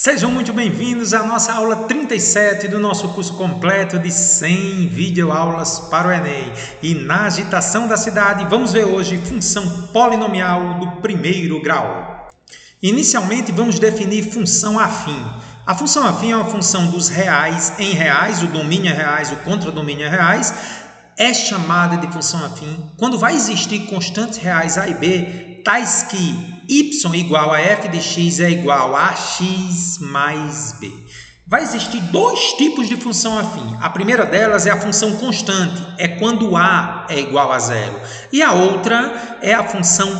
Sejam muito bem-vindos à nossa aula 37 do nosso curso completo de 100 videoaulas para o Enem. E na agitação da cidade, vamos ver hoje função polinomial do primeiro grau. Inicialmente, vamos definir função afim. A função afim é uma função dos reais em reais, o domínio é reais, o contradomínio é reais. É chamada de função afim quando vai existir constantes reais A e B, tais que y igual a f de x é igual a x mais b. Vai existir dois tipos de função afim. A primeira delas é a função constante, é quando a é igual a zero. E a outra é a função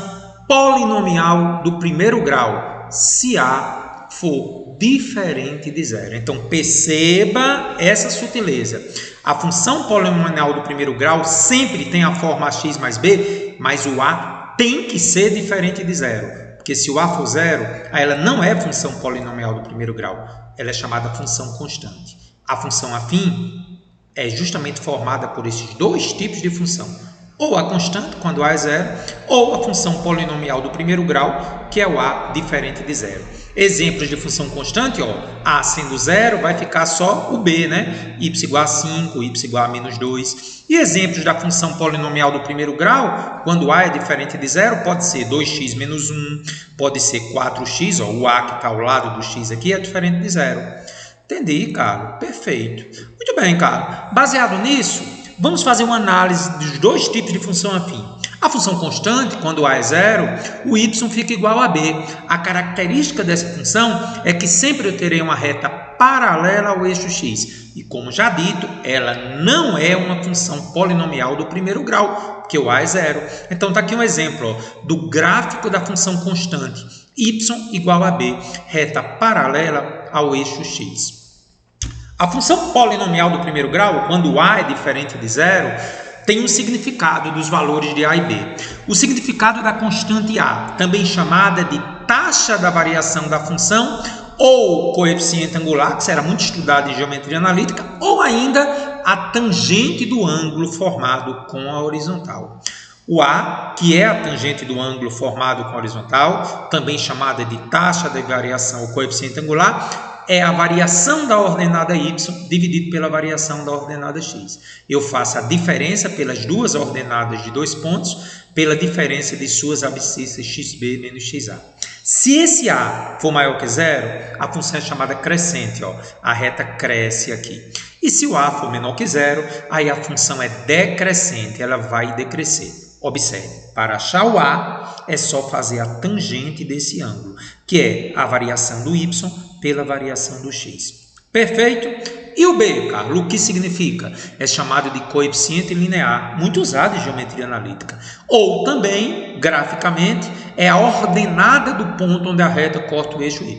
polinomial do primeiro grau, se a for diferente de zero. Então, perceba essa sutileza. A função polinomial do primeiro grau sempre tem a forma ax mais b, mas o a tem que ser diferente de zero. Porque se o a for zero, ela não é função polinomial do primeiro grau. Ela é chamada função constante. A função afim é justamente formada por esses dois tipos de função. Ou a constante, quando a é zero, ou a função polinomial do primeiro grau, que é o a diferente de zero. Exemplos de função constante, ó, a sendo zero, vai ficar só o b, né? Y igual a 5, y igual a menos 2. E exemplos da função polinomial do primeiro grau, quando a é diferente de zero, pode ser 2x menos 1, pode ser 4x, ó, o a que está ao lado do x aqui é diferente de zero. Entendi, Carlos? Perfeito. Muito bem, Carlos. Baseado nisso, vamos fazer uma análise dos dois tipos de função afim. A função constante, quando a é zero, o y fica igual a b. A característica dessa função é que sempre eu terei uma reta paralela ao eixo x. E como já dito, ela não é uma função polinomial do primeiro grau, porque o a é zero. Então está aqui um exemplo ó, do gráfico da função constante. Y igual a b, reta paralela ao eixo x. A função polinomial do primeiro grau, quando a é diferente de zero, tem um significado dos valores de a e b. O significado da constante a, também chamada de taxa da variação da função, ou coeficiente angular, que será muito estudado em geometria analítica, ou ainda a tangente do ângulo formado com a horizontal. O a, que é a tangente do ângulo formado com a horizontal, também chamada de taxa de variação ou coeficiente angular, é a variação da ordenada y dividido pela variação da ordenada x. Eu faço a diferença pelas duas ordenadas de dois pontos, pela diferença de suas abscissas xb menos xa. Se esse a for maior que zero, a função é chamada crescente. Ó. A reta cresce aqui. E se o a for menor que zero, aí a função é decrescente, ela vai decrescer. Observe, para achar o a, é só fazer a tangente desse ângulo, que é a variação do y pela variação do x. Perfeito? E o b, Carlos, o que significa? É chamado de coeficiente linear, muito usado em geometria analítica. Ou também, graficamente, é a ordenada do ponto onde a reta corta o eixo y.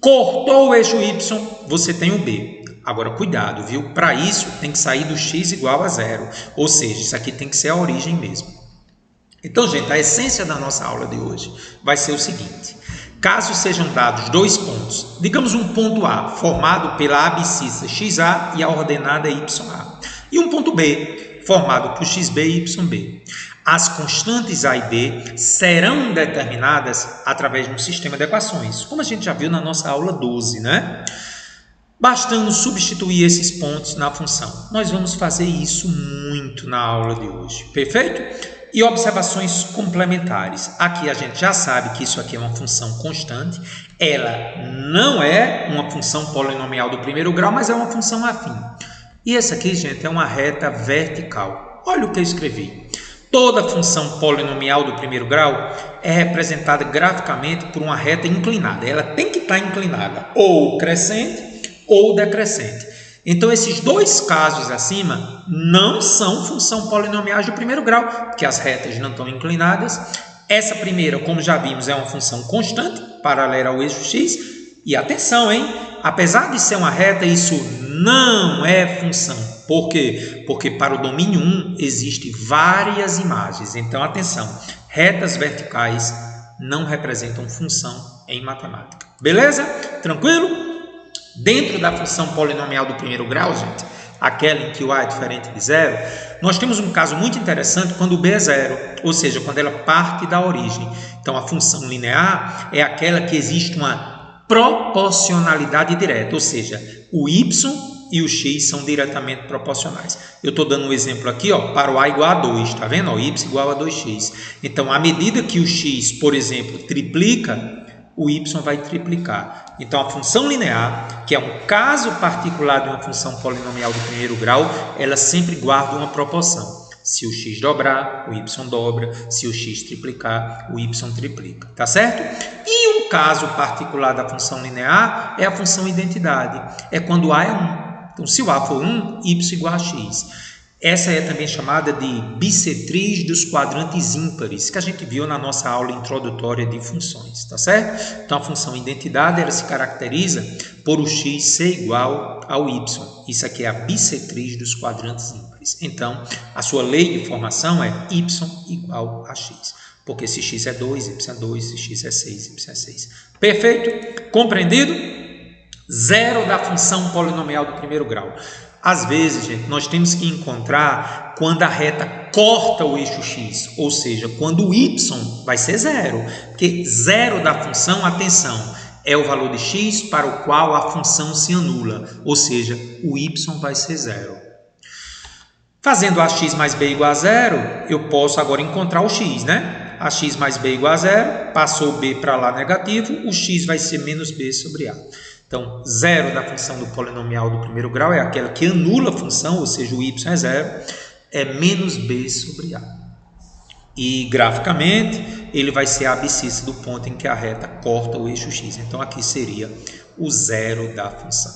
Cortou o eixo y, você tem o b. Agora, cuidado, viu? Para isso, tem que sair do x igual a zero. Ou seja, isso aqui tem que ser a origem mesmo. Então, gente, a essência da nossa aula de hoje vai ser o seguinte. Caso sejam dados dois pontos, digamos um ponto A, formado pela abscissa XA e a ordenada YA, e um ponto B, formado por XB e YB. As constantes A e B serão determinadas através de um sistema de equações, como a gente já viu na nossa aula 12, né? Bastando substituir esses pontos na função. Nós vamos fazer isso muito na aula de hoje, perfeito? E observações complementares. Aqui a gente já sabe que isso aqui é uma função constante. Ela não é uma função polinomial do primeiro grau, mas é uma função afim. E essa aqui, gente, é uma reta vertical. Olha o que eu escrevi. Toda função polinomial do primeiro grau é representada graficamente por uma reta inclinada. Ela tem que estar inclinada, ou crescente ou decrescente. Então, esses dois casos acima não são função polinomiais do primeiro grau, porque as retas não estão inclinadas. Essa primeira, como já vimos, é uma função constante, paralela ao eixo x. E atenção, hein? Apesar de ser uma reta, isso não é função. Por quê? Porque para o domínio 1 existem várias imagens. Então, atenção, retas verticais não representam função em matemática. Beleza? Tranquilo? Dentro da função polinomial do primeiro grau, gente, aquela em que o a é diferente de zero, nós temos um caso muito interessante quando o b é zero, ou seja, quando ela parte da origem. Então, a função linear é aquela que existe uma proporcionalidade direta, ou seja, o y e o x são diretamente proporcionais. Eu estou dando um exemplo aqui, ó, para o a igual a 2, tá vendo? Ó, y igual a 2x. Então, à medida que o x, por exemplo, triplica, o y vai triplicar. Então, a função linear, que é um caso particular de uma função polinomial de primeiro grau, ela sempre guarda uma proporção. Se o x dobrar, o y dobra. Se o x triplicar, o y triplica. Tá certo? E um caso particular da função linear é a função identidade. É quando a é 1. Então, se o a for 1, y igual a x. Essa é também chamada de bissetriz dos quadrantes ímpares, que a gente viu na nossa aula introdutória de funções, tá certo? Então, a função identidade ela se caracteriza por o x ser igual ao y. Isso aqui é a bissetriz dos quadrantes ímpares. Então, a sua lei de formação é y igual a x. Porque se x é 2, y é 2, se x é 6, y é 6. Perfeito? Compreendido? Zero da função polinomial do primeiro grau. Às vezes, gente, nós temos que encontrar quando a reta corta o eixo x, ou seja, quando o y vai ser zero. Porque zero da função, atenção, é o valor de x para o qual a função se anula, ou seja, o y vai ser zero. Fazendo ax mais b igual a zero, eu posso agora encontrar o x, né? Ax mais b igual a zero, passou o b para lá negativo, o x vai ser menos b sobre a. Então, zero da função do polinomial do primeiro grau é aquela que anula a função, ou seja, o y é zero, é menos b sobre a. E, graficamente, ele vai ser a abscissa do ponto em que a reta corta o eixo x. Então, aqui seria o zero da função.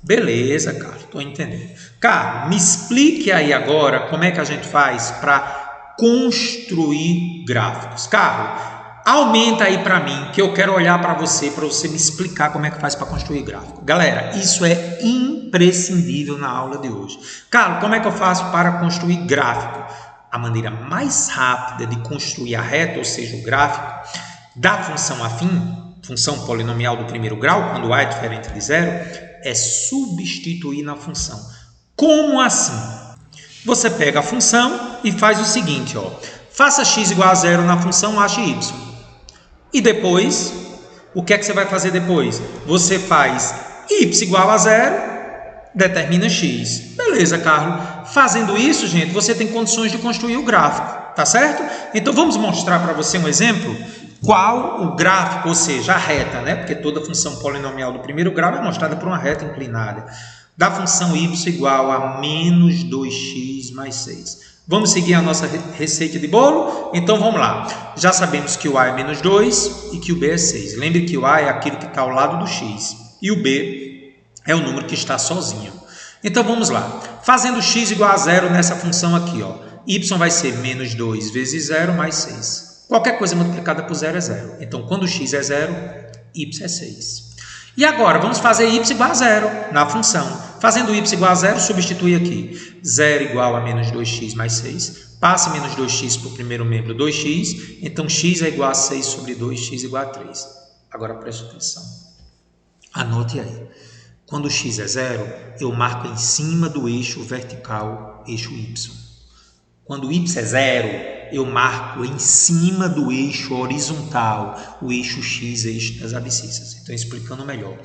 Beleza, Carlos, estou entendendo. Carlos, me explique aí agora como é que a gente faz para construir gráficos. Carlos, aumenta aí para mim, que eu quero olhar para você me explicar como é que faz para construir gráfico. Galera, isso é imprescindível na aula de hoje. Carlos, como é que eu faço para construir gráfico? A maneira mais rápida de construir a reta, ou seja, o gráfico, da função afim, função polinomial do primeiro grau, quando a é diferente de zero, é substituir na função. Como assim? Você pega a função e faz o seguinte, ó. Faça x igual a zero na função ache y. E depois, o que é que você vai fazer depois? Você faz y igual a zero, determina x. Beleza, Carlos. Fazendo isso, gente, você tem condições de construir o gráfico, tá certo? Então, vamos mostrar para você um exemplo. Qual o gráfico, ou seja, a reta, né? Porque toda função polinomial do primeiro grau é mostrada por uma reta inclinada. Da função y igual a menos 2x mais 6. Vamos seguir a nossa receita de bolo? Então, vamos lá. Já sabemos que o a é menos 2 e que o b é 6. Lembre que o a é aquilo que está ao lado do x. E o b é o número que está sozinho. Então, vamos lá. Fazendo x igual a zero nessa função aqui, ó. Y vai ser menos 2 vezes 0 mais 6. Qualquer coisa multiplicada por 0 é 0. Então, quando x é 0, y é 6. E agora, vamos fazer y igual a 0 na função. Fazendo y igual a 0, substitui aqui. 0 igual a menos 2x mais 6. Passe menos 2x para o primeiro membro, 2x. Então, x é igual a 6 sobre 2, x igual a 3. Agora, preste atenção. Anote aí. Quando x é 0, eu marco em cima do eixo vertical, eixo y. Quando y é 0, eu marco em cima do eixo horizontal, o eixo x, eixo das abscissas. Então, explicando melhor.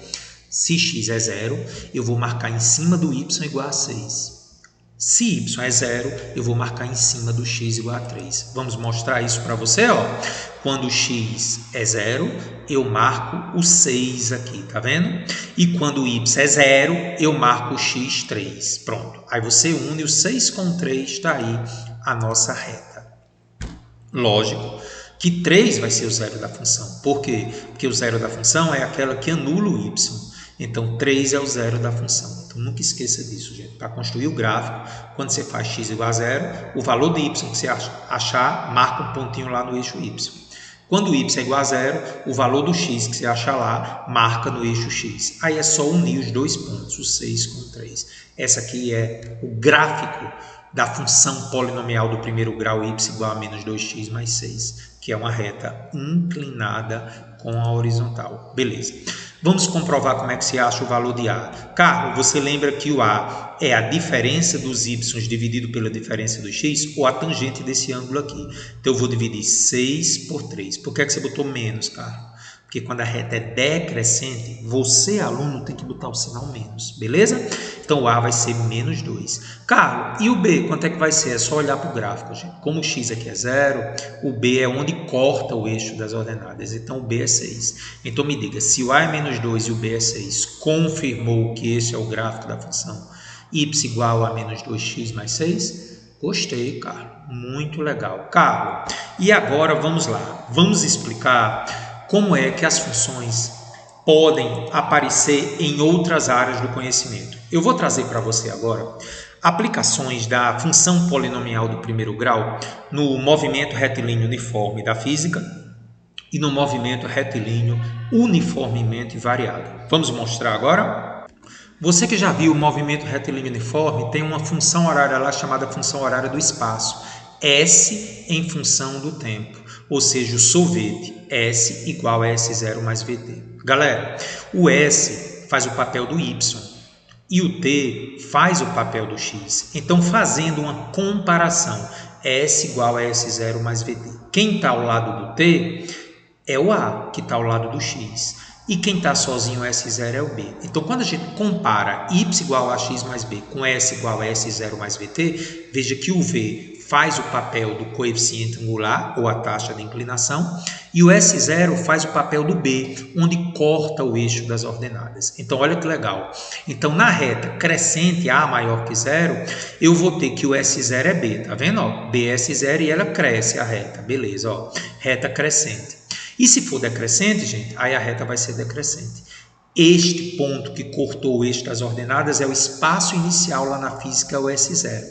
Se x é 0, eu vou marcar em cima do y igual a 6. Se y é 0, eu vou marcar em cima do x igual a 3. Vamos mostrar isso para você, ó. Quando x é 0, eu marco o 6 aqui, tá vendo? E quando y é 0, eu marco o x 3. Pronto. Aí você une o 6 com o 3, está aí a nossa reta. Lógico que 3 vai ser o zero da função. Por quê? Porque o zero da função é aquela que anula o y. Então, 3 é o zero da função. Então, nunca esqueça disso, gente. Para construir o gráfico, quando você faz x igual a 0, o valor de y que você achar, marca um pontinho lá no eixo y. Quando o y é igual a 0, o valor do x que você achar lá, marca no eixo x. Aí é só unir os dois pontos, o 6 com o 3. Essa aqui é o gráfico da função polinomial do primeiro grau y igual a menos 2x mais 6, que é uma reta inclinada com a horizontal. Beleza. Vamos comprovar como é que se acha o valor de a. Carlos, você lembra que o a é a diferença dos y dividido pela diferença do x ou a tangente desse ângulo aqui. Então, eu vou dividir 6 por 3. Por que é que você botou menos, Carlos? Porque quando a reta é decrescente, você, aluno, tem que botar o sinal menos, beleza? Então o A vai ser menos 2. Carlos, e o B, quanto é que vai ser? É só olhar para o gráfico, gente. Como o X aqui é 0, o B é onde corta o eixo das ordenadas. Então o B é 6. Então me diga, se o A é menos 2 e o B é 6, confirmou que esse é o gráfico da função y igual a menos 2x mais 6? Gostei, Carlos. Muito legal. Carlos, e agora vamos lá. Vamos explicar como é que as funções podem aparecer em outras áreas do conhecimento. Eu vou trazer para você agora aplicações da função polinomial do primeiro grau no movimento retilíneo uniforme da física e no movimento retilíneo uniformemente variado. Vamos mostrar agora? Você que já viu o movimento retilíneo uniforme tem uma função horária lá chamada função horária do espaço, S em função do tempo, ou seja, o sorvete, S igual a S0 mais VT. Galera, o S faz o papel do Y e o T faz o papel do X. Então, fazendo uma comparação, S igual a S0 mais VT. Quem está ao lado do T é o A, que está ao lado do X. E quem está sozinho, S0 é o B. Então, quando a gente compara Y igual a X mais B com S igual a S0 mais VT, veja que o V faz o papel do coeficiente angular, ou a taxa de inclinação, e o S0 faz o papel do B, onde corta o eixo das ordenadas. Então, olha que legal. Então, na reta crescente, A maior que 0, eu vou ter que o S0 é B, tá vendo? Ó, B é S0 e ela cresce a reta, beleza, ó, reta crescente. E se for decrescente, gente, aí a reta vai ser decrescente. Este ponto que cortou o eixo das ordenadas é o espaço inicial lá na física, o S0.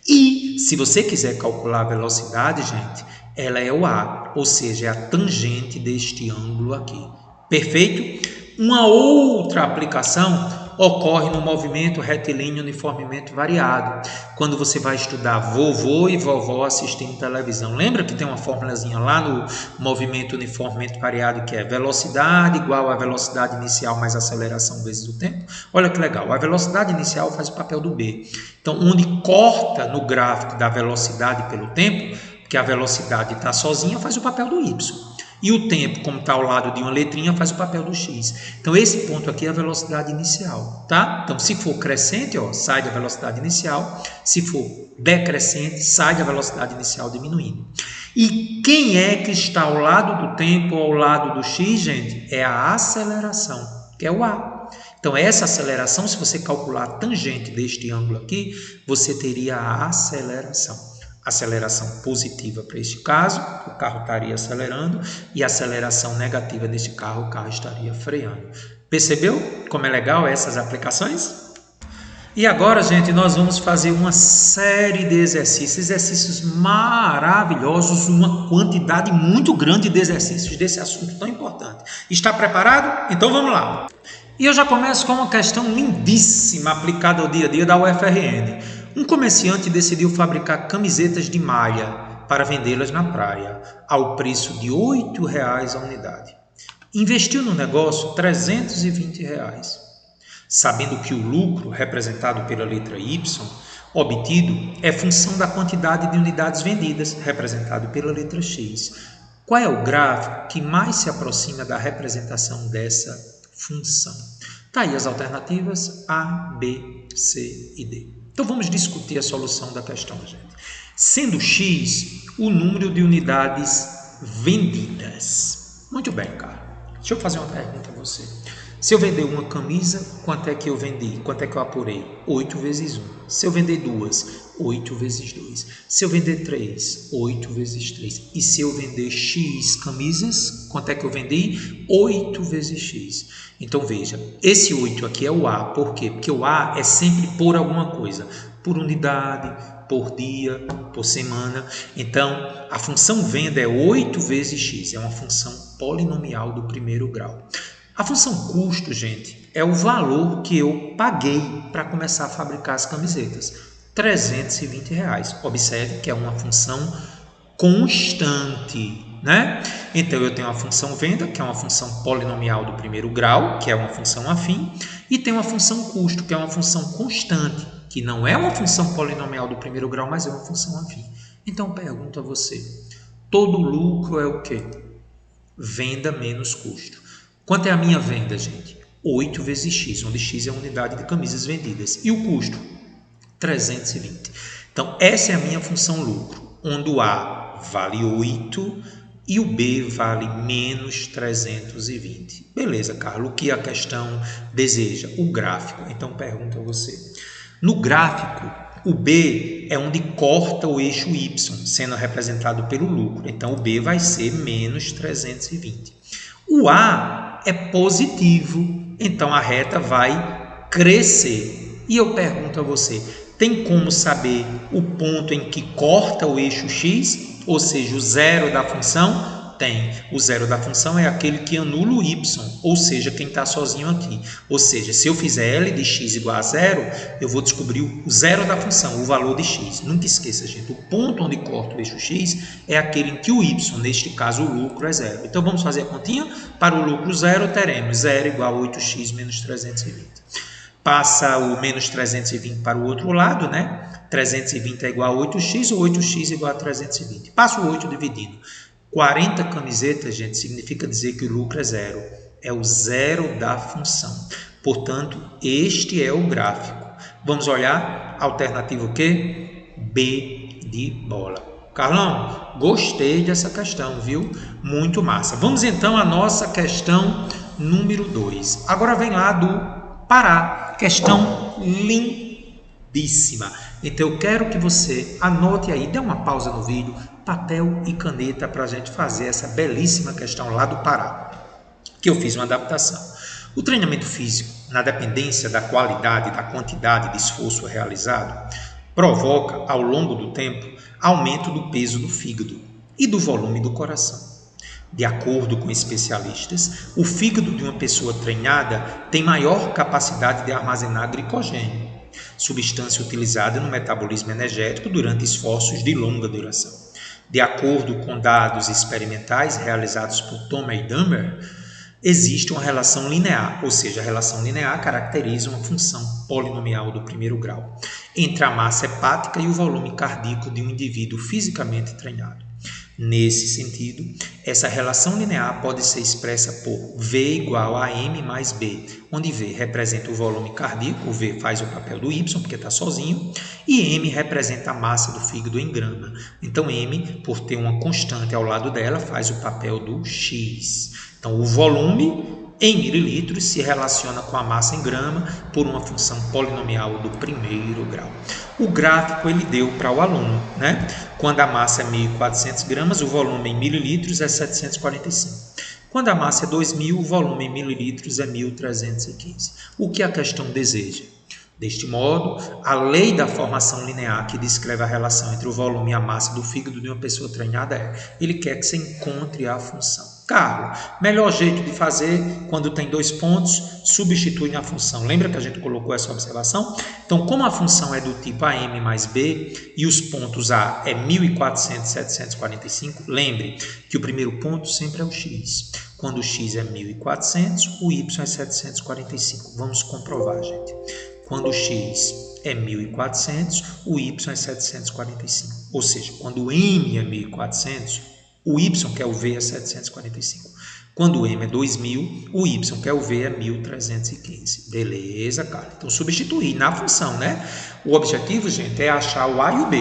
E se você quiser calcular a velocidade, gente, ela é o A, ou seja, é a tangente deste ângulo aqui. Perfeito? Uma outra aplicação ocorre no movimento retilíneo uniformemente variado, quando você vai estudar vovô e vovó assistindo televisão. Lembra que tem uma formulazinha lá no movimento uniformemente variado que é velocidade igual a velocidade inicial mais aceleração vezes o tempo? Olha que legal, a velocidade inicial faz o papel do B. Então, onde corta no gráfico da velocidade pelo tempo, porque a velocidade está sozinha, faz o papel do Y. E o tempo, como está ao lado de uma letrinha, faz o papel do X. Então, esse ponto aqui é a velocidade inicial, tá? Então, se for crescente, ó, sai da velocidade inicial. Se for decrescente, sai da velocidade inicial diminuindo. E quem é que está ao lado do tempo ou ao lado do X, gente? É a aceleração, que é o A. Então, essa aceleração, se você calcular a tangente deste ângulo aqui, você teria a aceleração. Aceleração positiva para este caso, o carro estaria acelerando, e aceleração negativa neste carro, o carro estaria freando. Percebeu como é legal essas aplicações? E agora, gente, nós vamos fazer uma série de exercícios maravilhosos, uma quantidade muito grande de exercícios desse assunto tão importante. Está preparado? Então vamos lá! E eu já começo com uma questão lindíssima aplicada ao dia a dia da UFRN. Um comerciante decidiu fabricar camisetas de malha para vendê-las na praia, ao preço de R$ 8,00 a unidade. Investiu no negócio R$ 320, sabendo que o lucro, representado pela letra Y, obtido, é função da quantidade de unidades vendidas, representado pela letra X. Qual é o gráfico que mais se aproxima da representação dessa função? Tá aí as alternativas A, B, C e D. Então vamos discutir a solução da questão, gente. Sendo X o número de unidades vendidas. Muito bem, cara. Deixa eu fazer uma pergunta a você. Se eu vender uma camisa, quanto é que eu vendi? Quanto é que eu apurei? 8 vezes 1. Se eu vender 2, 8 vezes 2. Se eu vender 3, 8 vezes 3. E se eu vender X camisas, quanto é que eu vendi? 8 vezes X. Então, veja, esse 8 aqui é o A. Por quê? Porque o A é sempre por alguma coisa. Por unidade, por dia, por semana. Então, a função venda é 8 vezes X. É uma função polinomial do primeiro grau. A função custo, gente, é o valor que eu paguei para começar a fabricar as camisetas. R$ 320. Observe que é uma função constante, né? Então, eu tenho a função venda, que é uma função polinomial do primeiro grau, que é uma função afim, e tenho a função custo, que é uma função constante, que não é uma função polinomial do primeiro grau, mas é uma função afim. Então, pergunto a você, todo lucro é o quê? venda menos custo. Quanto é a minha venda, gente? 8 vezes x, onde x é a unidade de camisas vendidas. E o custo? 320. Então, essa é a minha função lucro, onde o A vale 8 e o B vale menos 320. Beleza, Carlos, o que a questão deseja? O gráfico. Então, pergunto a você. No gráfico, o B é onde corta o eixo Y, sendo representado pelo lucro. Então, o B vai ser menos 320. O A é positivo, então a reta vai crescer. E eu pergunto a você, tem como saber o ponto em que corta o eixo X? Ou seja, o zero da função? Tem. O zero da função é aquele que anula o y, ou seja, quem está sozinho aqui. Ou seja, se eu fizer L de x igual a zero, eu vou descobrir o zero da função, o valor de x. Nunca esqueça, gente, o ponto onde corta o eixo x é aquele em que o y, neste caso o lucro, é zero. Então, vamos fazer a continha? Para o lucro zero, teremos 0 igual a 8x menos 320. Passa o menos 320 para o outro lado, né? 320 é igual a 8x, ou 8x é igual a 320. Passa o 8 dividindo. 40 camisetas, gente, significa dizer que o lucro é zero. É o zero da função. Portanto, este é o gráfico. Vamos olhar a alternativa o quê? B de bola. Carlão, gostei dessa questão, viu? Muito massa. Vamos então à nossa questão número 2. Agora vem lá do Pará. Questão lindíssima. Então eu quero que você anote aí, dê uma pausa no vídeo, papel e caneta para a gente fazer essa belíssima questão lá do Pará, que eu fiz uma adaptação. O treinamento físico, na dependência da qualidade e da quantidade de esforço realizado, provoca, ao longo do tempo, aumento do peso do fígado e do volume do coração. De acordo com especialistas, o fígado de uma pessoa treinada tem maior capacidade de armazenar glicogênio, substância utilizada no metabolismo energético durante esforços de longa duração. De acordo com dados experimentais realizados por Thomas e Dahmer, existe uma relação linear, ou seja, a relação linear caracteriza uma função polinomial do primeiro grau entre a massa hepática e o volume cardíaco de um indivíduo fisicamente treinado. Nesse sentido, essa relação linear pode ser expressa por V igual a M mais B, onde V representa o volume cardíaco, o V faz o papel do Y, porque está sozinho, e M representa a massa do fígado em grama. Então, M, por ter uma constante ao lado dela, faz o papel do X. Então, o volume em mililitros se relaciona com a massa em grama por uma função polinomial do primeiro grau. O gráfico ele deu para o aluno, né? Quando a massa é 1.400 gramas, o volume em mililitros é 745. Quando a massa é 2.000, o volume em mililitros é 1.315. O que a questão deseja? Deste modo, a lei da formação linear que descreve a relação entre o volume e a massa do fígado de uma pessoa treinada ele quer que você encontre a função. Carlos, melhor jeito de fazer quando tem dois pontos, substitui na função. Lembra que a gente colocou essa observação? Então, como a função é do tipo AM mais B e os pontos A é 1.400 e 745, lembre que o primeiro ponto sempre é o X. Quando o X é 1.400, o Y é 745. Vamos comprovar, gente. Quando o X é 1.400, o Y é 745. Ou seja, quando o M é 1.400, o Y, que é o V, é 745. Quando o M é 2.000, o Y, que é o V, é 1.315. Beleza, cara? Então, substituir na função, né? O objetivo, gente, é achar o A e o B.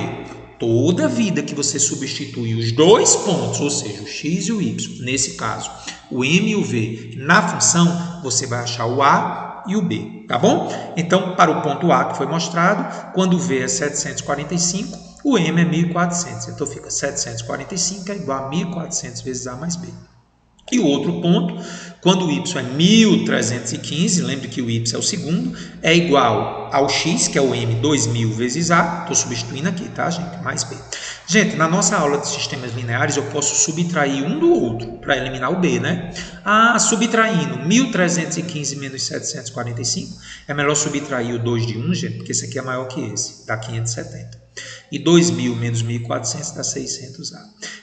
Toda vida que você substituir os dois pontos, ou seja, o X e o Y, nesse caso, o M e o V, na função, você vai achar o A e o B, tá bom? Então, para o ponto A que foi mostrado, quando o V é 745, o M é 1.400. Então, fica 745 é igual a 1.400 vezes A mais B. E o outro ponto, quando o Y é 1.315, lembre que o Y é o segundo, é igual ao X, que é o M, 2.000 vezes A. Estou substituindo aqui, tá, gente? Mais B. Gente, na nossa aula de sistemas lineares, eu posso subtrair um do outro para eliminar o B, né? Subtraindo 1.315 menos 745, é melhor subtrair o 2 de 1, gente, porque esse aqui é maior que esse, dá 570. E 2.000 menos 1.400 dá 600A.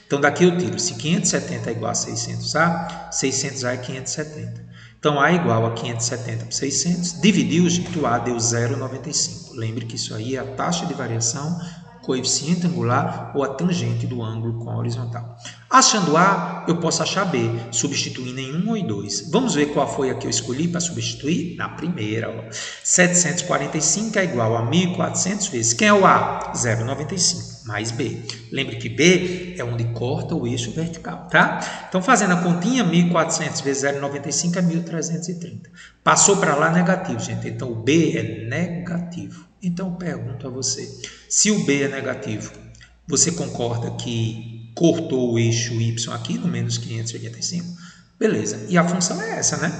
Então, daqui eu tiro, se 570 é igual a 600A, 600A é 570. Então, A é igual a 570 por 600, dividiu, gente, o A deu 0,95. Lembre que isso aí é a taxa de variação, coeficiente angular ou a tangente do ângulo com a horizontal. Achando A, eu posso achar B, substituindo em 1 ou em 2. Vamos ver qual foi a que eu escolhi para substituir? Na primeira. Ó. 745 é igual a 1.400 vezes. Quem é o A? 0,95 mais B. Lembre que B é onde corta o eixo vertical, tá? Então, fazendo a continha, 1.400 vezes 0,95 é 1.330. Passou para lá negativo, gente. Então, o B é negativo. Então, eu pergunto a você, se o B é negativo, você concorda que cortou o eixo y aqui no menos 585? Beleza. E a função é essa, né?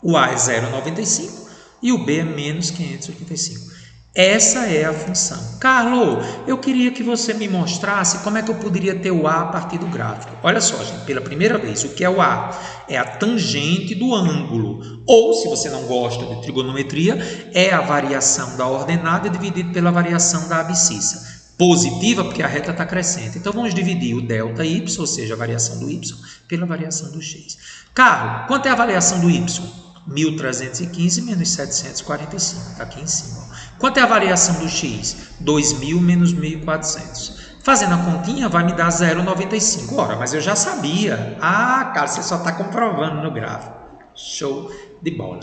O A é 0,95 e o B é menos 585. Essa é a função. Carlos, eu queria que você me mostrasse como é que eu poderia ter o A a partir do gráfico. Olha só, gente, pela primeira vez, o que é o A? É a tangente do ângulo. Ou, se você não gosta de trigonometria, é a variação da ordenada dividida pela variação da abscissa. Positiva, porque a reta está crescente. Então, vamos dividir o delta y, ou seja, a variação do y, pela variação do x. Carlos, quanto é a variação do y? 1.315 menos 745, está aqui em cima. Quanto é a variação do x? 2.000 menos 1.400. Fazendo a continha, vai me dar 0,95. Ora, mas eu já sabia. Ah, cara, você só está comprovando no gráfico. Show de bola.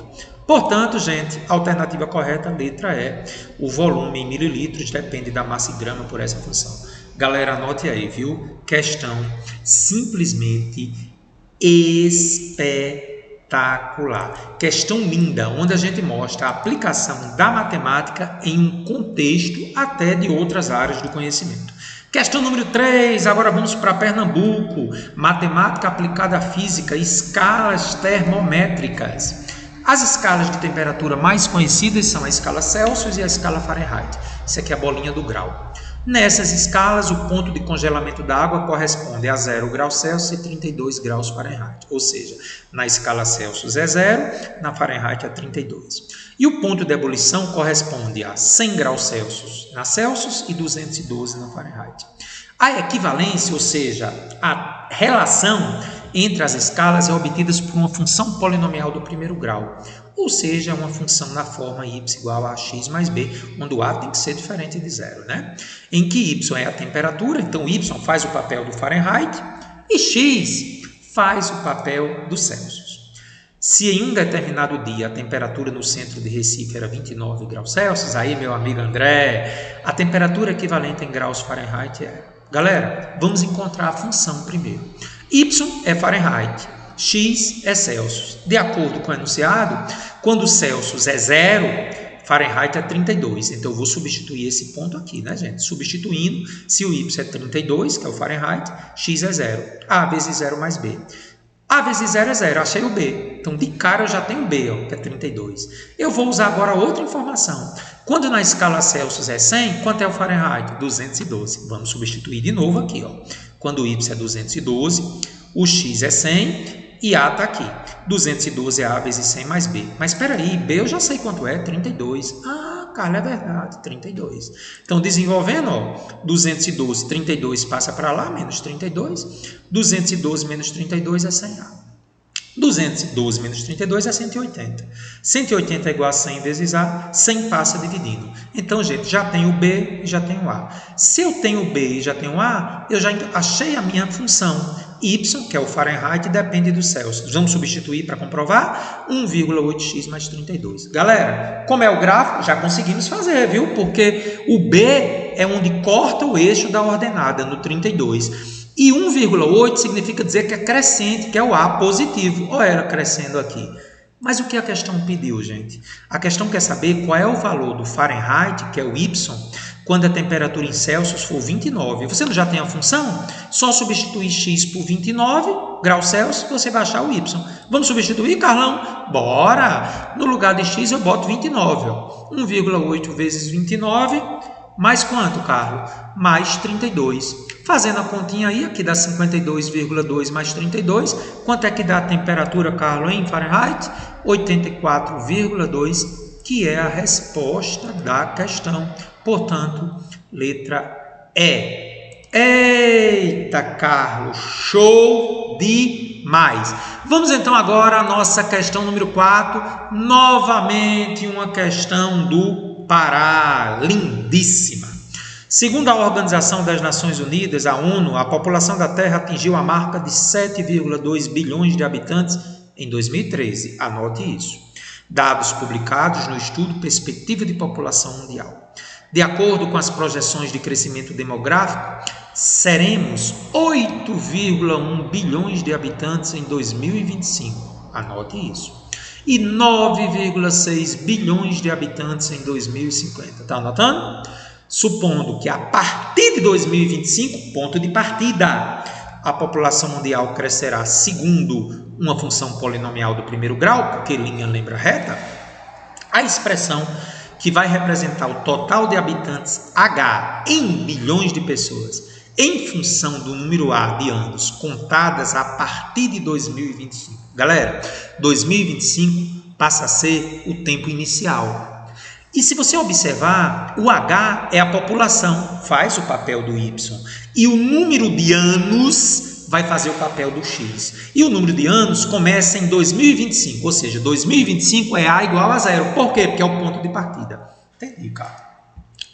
Portanto, gente, a alternativa correta, letra E. O volume em mililitros depende da massa em grama por essa função. Galera, anote aí, viu? Questão simplesmente espetacular. Questão linda, onde a gente mostra a aplicação da matemática em um contexto até de outras áreas do conhecimento. Questão número 3, agora vamos para Pernambuco. Matemática aplicada à física, escalas termométricas. As escalas de temperatura mais conhecidas são a escala Celsius e a escala Fahrenheit. Isso aqui é a bolinha do grau. Nessas escalas, o ponto de congelamento da água corresponde a 0 graus Celsius e 32 graus Fahrenheit. Ou seja, na escala Celsius é 0, na Fahrenheit é 32. E o ponto de ebulição corresponde a 100 graus Celsius na Celsius e 212 na Fahrenheit. A equivalência, ou seja, a relação entre as escalas é obtida por uma função polinomial do primeiro grau, ou seja, uma função na forma y igual a x mais b, onde o a tem que ser diferente de zero, né? Em que y é a temperatura, então y faz o papel do Fahrenheit e x faz o papel do Celsius. Se em um determinado dia a temperatura no centro de Recife era 29 graus Celsius, aí, meu amigo André, a temperatura equivalente em graus Fahrenheit é... Galera, vamos encontrar a função primeiro. Y é Fahrenheit, x é Celsius. De acordo com o enunciado, quando Celsius é 0, Fahrenheit é 32. Então, eu vou substituir esse ponto aqui, né, gente? Substituindo, se o y é 32, que é o Fahrenheit, x é 0. A vezes 0 mais b. A vezes 0 é 0, achei o b. Então, de cara, eu já tenho b, ó, que é 32. Eu vou usar agora outra informação. Quando na escala Celsius é 100, quanto é o Fahrenheit? 212. Vamos substituir de novo aqui, ó. Quando o y é 212, o x é 100 e a está aqui. 212 é a vezes 100 mais b. Mas espera aí, b eu já sei quanto é, 32. Ah, cara, é verdade, 32. Então, desenvolvendo, ó, 212, 32 passa para lá, menos 32. 212 menos 32 é 100a. 212 menos 32 é 180. 180 é igual a 100 vezes A, 100 passa dividindo. Então, gente, já tenho B e já tenho A. Se eu tenho B e já tenho A, eu já achei a minha função. Y, que é o Fahrenheit, depende do Celsius. Vamos substituir para comprovar? 1,8x mais 32. Galera, como é o gráfico, já conseguimos fazer, viu? Porque o B é onde corta o eixo da ordenada, no 32. E 1,8 significa dizer que é crescente, que é o A positivo. Ou era crescendo aqui. Mas o que a questão pediu, gente? A questão quer saber qual é o valor do Fahrenheit, que é o Y, quando a temperatura em Celsius for 29. Você não já tem a função? Só substituir x por 29 graus Celsius, você vai achar o Y. Vamos substituir, Carlão? Bora! No lugar de x eu boto 29. Ó. 1,8 vezes 29, mais quanto, Carlos? Mais 32. Fazendo a continha aí, aqui dá 52,2 mais 32. Quanto é que dá a temperatura, Carlos, em Fahrenheit? 84,2, que é a resposta da questão. Portanto, letra E. Eita, Carlos, show demais! Vamos então agora à nossa questão número 4. Novamente uma questão do Pará, lindíssima. Segundo a Organização das Nações Unidas, a ONU, a população da Terra atingiu a marca de 7,2 bilhões de habitantes em 2013. Anote isso. Dados publicados no estudo Perspectiva de População Mundial. De acordo com as projeções de crescimento demográfico, seremos 8,1 bilhões de habitantes em 2025. Anote isso. E 9,6 bilhões de habitantes em 2050. Está anotando? Supondo que a partir de 2025, ponto de partida, a população mundial crescerá segundo uma função polinomial do primeiro grau, porque linha lembra reta, a expressão que vai representar o total de habitantes H em bilhões de pessoas, em função do número A de anos contadas a partir de 2025. Galera, 2025 passa a ser o tempo inicial. E se você observar, o H é a população, faz o papel do Y. E o número de anos vai fazer o papel do X. E o número de anos começa em 2025, ou seja, 2025 é A igual a 0. Por quê? Porque é o ponto de partida. Entendi, cara?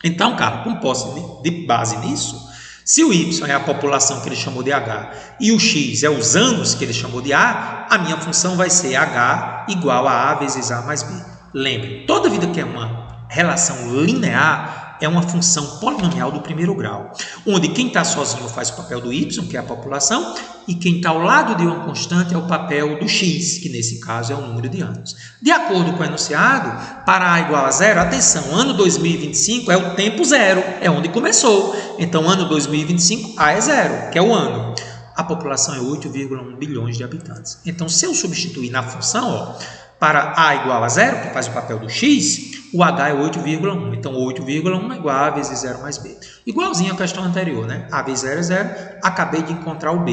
Então, cara, com posse de base nisso, se o Y é a população que ele chamou de H e o X é os anos que ele chamou de A, a minha função vai ser H igual a vezes A mais B. Lembre, toda vida que é uma relação linear é uma função polinomial do primeiro grau, onde quem está sozinho faz o papel do y, que é a população, e quem está ao lado de uma constante é o papel do x, que nesse caso é o número de anos. De acordo com o enunciado, para a igual a zero, atenção, ano 2025 é o tempo zero, é onde começou. Então, ano 2025, A é zero, que é o ano. A população é 8,1 bilhões de habitantes. Então, se eu substituir na função, para A igual a zero, que faz o papel do x, o H é 8,1. Então, 8,1 é igual a vezes 0 mais B. Igualzinho à questão anterior, né? A vezes 0 é 0. Acabei de encontrar o B,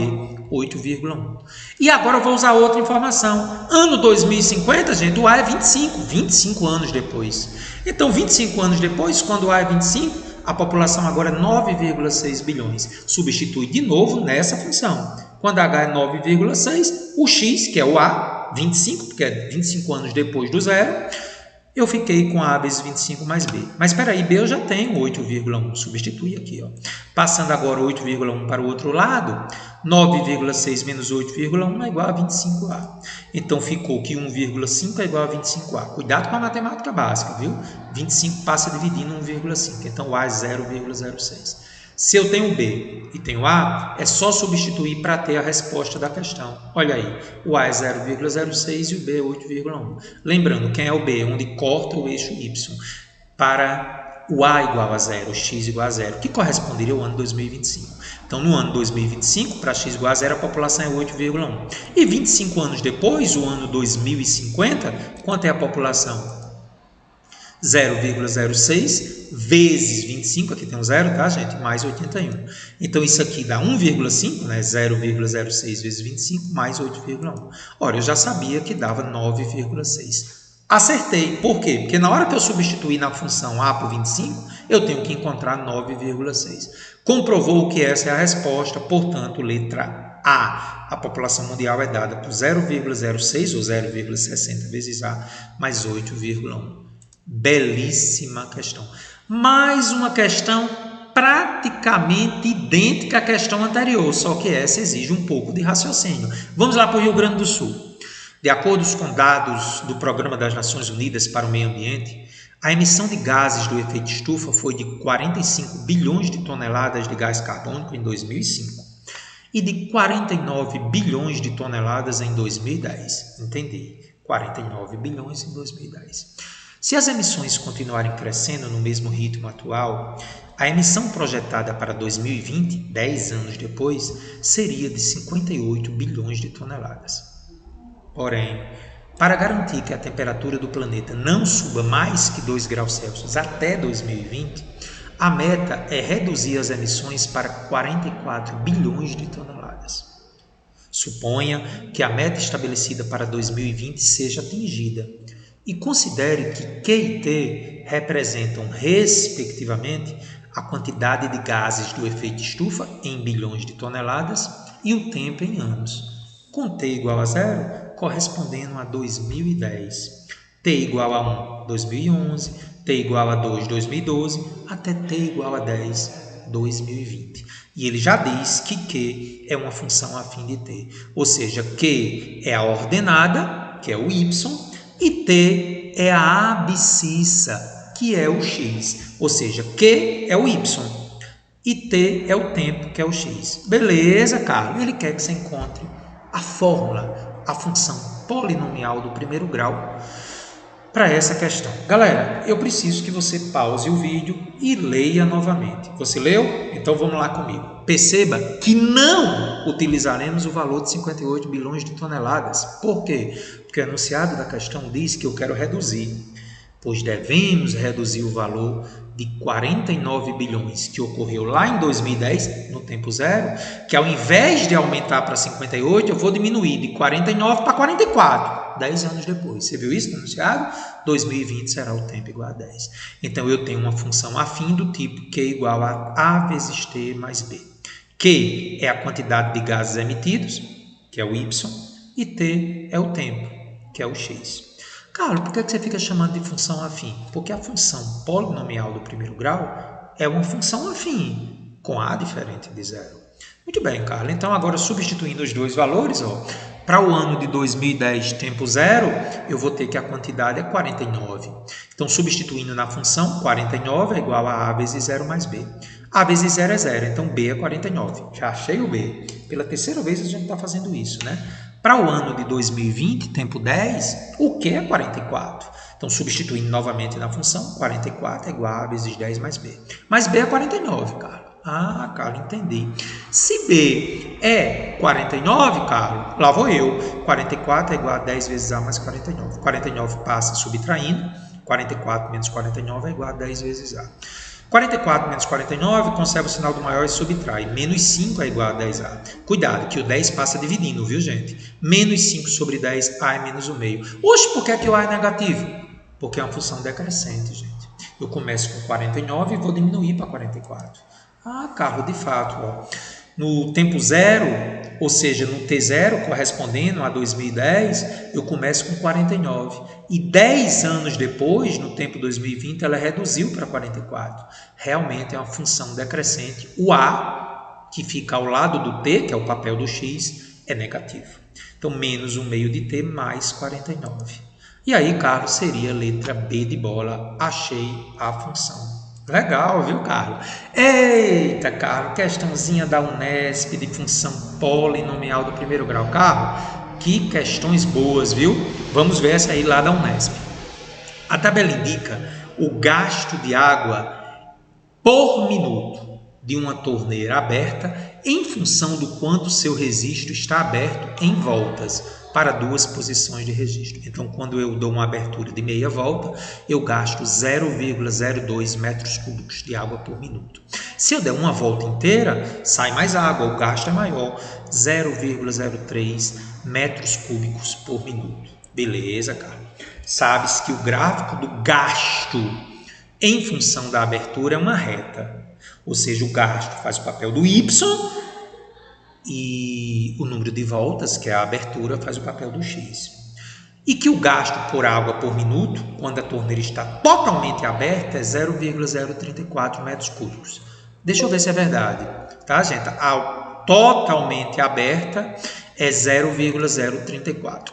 8,1. E agora eu vou usar outra informação. Ano 2050, gente, o A é 25. 25 anos depois. Então, 25 anos depois, quando o A é 25, a população agora é 9,6 bilhões. Substitui de novo nessa função. Quando H é 9,6, o X, que é o A, 25, porque é 25 anos depois do zero, eu fiquei com A vezes 25 mais B. Mas espera aí, B eu já tenho 8,1, substitui aqui. Passando agora 8,1 para o outro lado, 9,6 menos 8,1 é igual a 25A. Então ficou que 1,5 é igual a 25A. Cuidado com a matemática básica, viu? 25 passa dividindo 1,5, então o A é 0,06. Se eu tenho B e tenho A, é só substituir para ter a resposta da questão. Olha aí, o A é 0,06 e o B é 8,1. Lembrando, quem é o B? Onde corta o eixo Y para o A igual a 0, o X igual a 0, que corresponderia ao ano 2025. Então, no ano 2025, para X igual a 0, a população é 8,1. E 25 anos depois, o ano 2050, quanto é a população? 0,06 vezes 25, aqui tem um zero, tá, gente? Mais 81. Então, isso aqui dá 1,5, né? 0,06 vezes 25 mais 8,1. Ora, eu já sabia que dava 9,6. Acertei. Por quê? Porque na hora que eu substituir na função A por 25, eu tenho que encontrar 9,6. Comprovou que essa é a resposta, portanto, letra A. A população mundial é dada por 0,06 ou 0,60 vezes A mais 8,1. Belíssima questão. Mais uma questão praticamente idêntica à questão anterior, só que essa exige um pouco de raciocínio. Vamos lá para o Rio Grande do Sul. De acordo com dados do Programa das Nações Unidas para o Meio Ambiente, a emissão de gases do efeito estufa foi de 45 bilhões de toneladas de gás carbônico em 2005 e de 49 bilhões de toneladas em 2010. Entendi. 49 bilhões em 2010. Se as emissões continuarem crescendo no mesmo ritmo atual, a emissão projetada para 2020, 10 anos depois, seria de 58 bilhões de toneladas. Porém, para garantir que a temperatura do planeta não suba mais que 2 graus Celsius até 2020, a meta é reduzir as emissões para 44 bilhões de toneladas. Suponha que a meta estabelecida para 2020 seja atingida. E considere que Q e T representam, respectivamente, a quantidade de gases do efeito estufa em bilhões de toneladas e o tempo em anos, com T igual a 0 correspondendo a 2010. T igual a a 2011, t igual a 2, 2012, até t igual a 10, 2020. E ele já diz que Q é uma função afim de t, ou seja, Q é a ordenada, que é o y, e t é a abscissa, que é o x, ou seja, Q é o y e t é o tempo, que é o x. Beleza, Carlos? Ele quer que você encontre a fórmula, a função polinomial do primeiro grau para essa questão. Galera, eu preciso que você pause o vídeo e leia novamente. Você leu? Então vamos lá comigo. Perceba que não utilizaremos o valor de 58 bilhões de toneladas. Por quê? Porque o enunciado da questão diz que eu quero reduzir, pois devemos reduzir o valor de 49 bilhões que ocorreu lá em 2010, no tempo zero, que ao invés de aumentar para 58, eu vou diminuir de 49 para 44, 10 anos depois. Você viu isso no enunciado? 2020 será o tempo igual a 10. Então, eu tenho uma função afim do tipo Q igual a A vezes T mais B. Q é a quantidade de gases emitidos, que é o Y, e T é o tempo, que é o X. Carlos, por que você fica chamando de função afim? Porque a função polinomial do primeiro grau é uma função afim, com A diferente de zero. Muito bem, Carlos. Então, agora substituindo os dois valores, para o ano de 2010, tempo zero, eu vou ter que a quantidade é 49. Então, substituindo na função, 49 é igual a A vezes 0 mais B. A vezes 0 é 0, então B é 49. Já achei o B. Pela terceira vez a gente está fazendo isso, né? Para o ano de 2020, tempo 10, o Q é 44. Então, substituindo novamente na função, 44 é igual a vezes 10 mais B. Mas B é 49, Carlos. Ah, Carlos, entendi. Se B é 49, Carlos, lá vou eu. 44 é igual a 10 vezes A mais 49. 49 passa subtraindo. 44 menos 49 é igual a 10 vezes A. 44 menos 49, conserva o sinal do maior e subtrai. Menos 5 é igual a 10A. Cuidado, que o 10 passa dividindo, viu, gente? Menos 5 sobre 10, A é menos o meio. Oxe, por que o A é negativo? Porque é uma função decrescente, gente. Eu começo com 49 e vou diminuir para 44. Ah, Carlos, de fato, no tempo zero, ou seja, no T0, correspondendo a 2010, eu começo com 49. E 10 anos depois, no tempo 2020, ela reduziu para 44. Realmente é uma função decrescente. O A, que fica ao lado do T, que é o papel do X, é negativo. Então, menos um meio de T mais 49. E aí, Carlos, seria a letra B de bola. Achei a função. Legal, viu, Carlos? Eita, Carlos, questãozinha da Unesp de função polinomial do primeiro grau. Carlos, que questões boas, viu? Vamos ver essa aí lá da Unesp. A tabela indica o gasto de água por minuto de uma torneira aberta em função do quanto seu registro está aberto em voltas para duas posições de registro. Então, quando eu dou uma abertura de meia volta, eu gasto 0,02 metros cúbicos de água por minuto. Se eu der uma volta inteira, sai mais água, o gasto é maior, 0,03 metros cúbicos por minuto. Beleza, cara? Sabe-se que o gráfico do gasto em função da abertura é uma reta, ou seja, o gasto faz o papel do Y, e o número de voltas, que é a abertura, faz o papel do X. E que o gasto por água por minuto, quando a torneira está totalmente aberta, é 0,034 metros cúbicos. Deixa eu ver se é verdade. Tá, gente? A totalmente aberta é 0,034.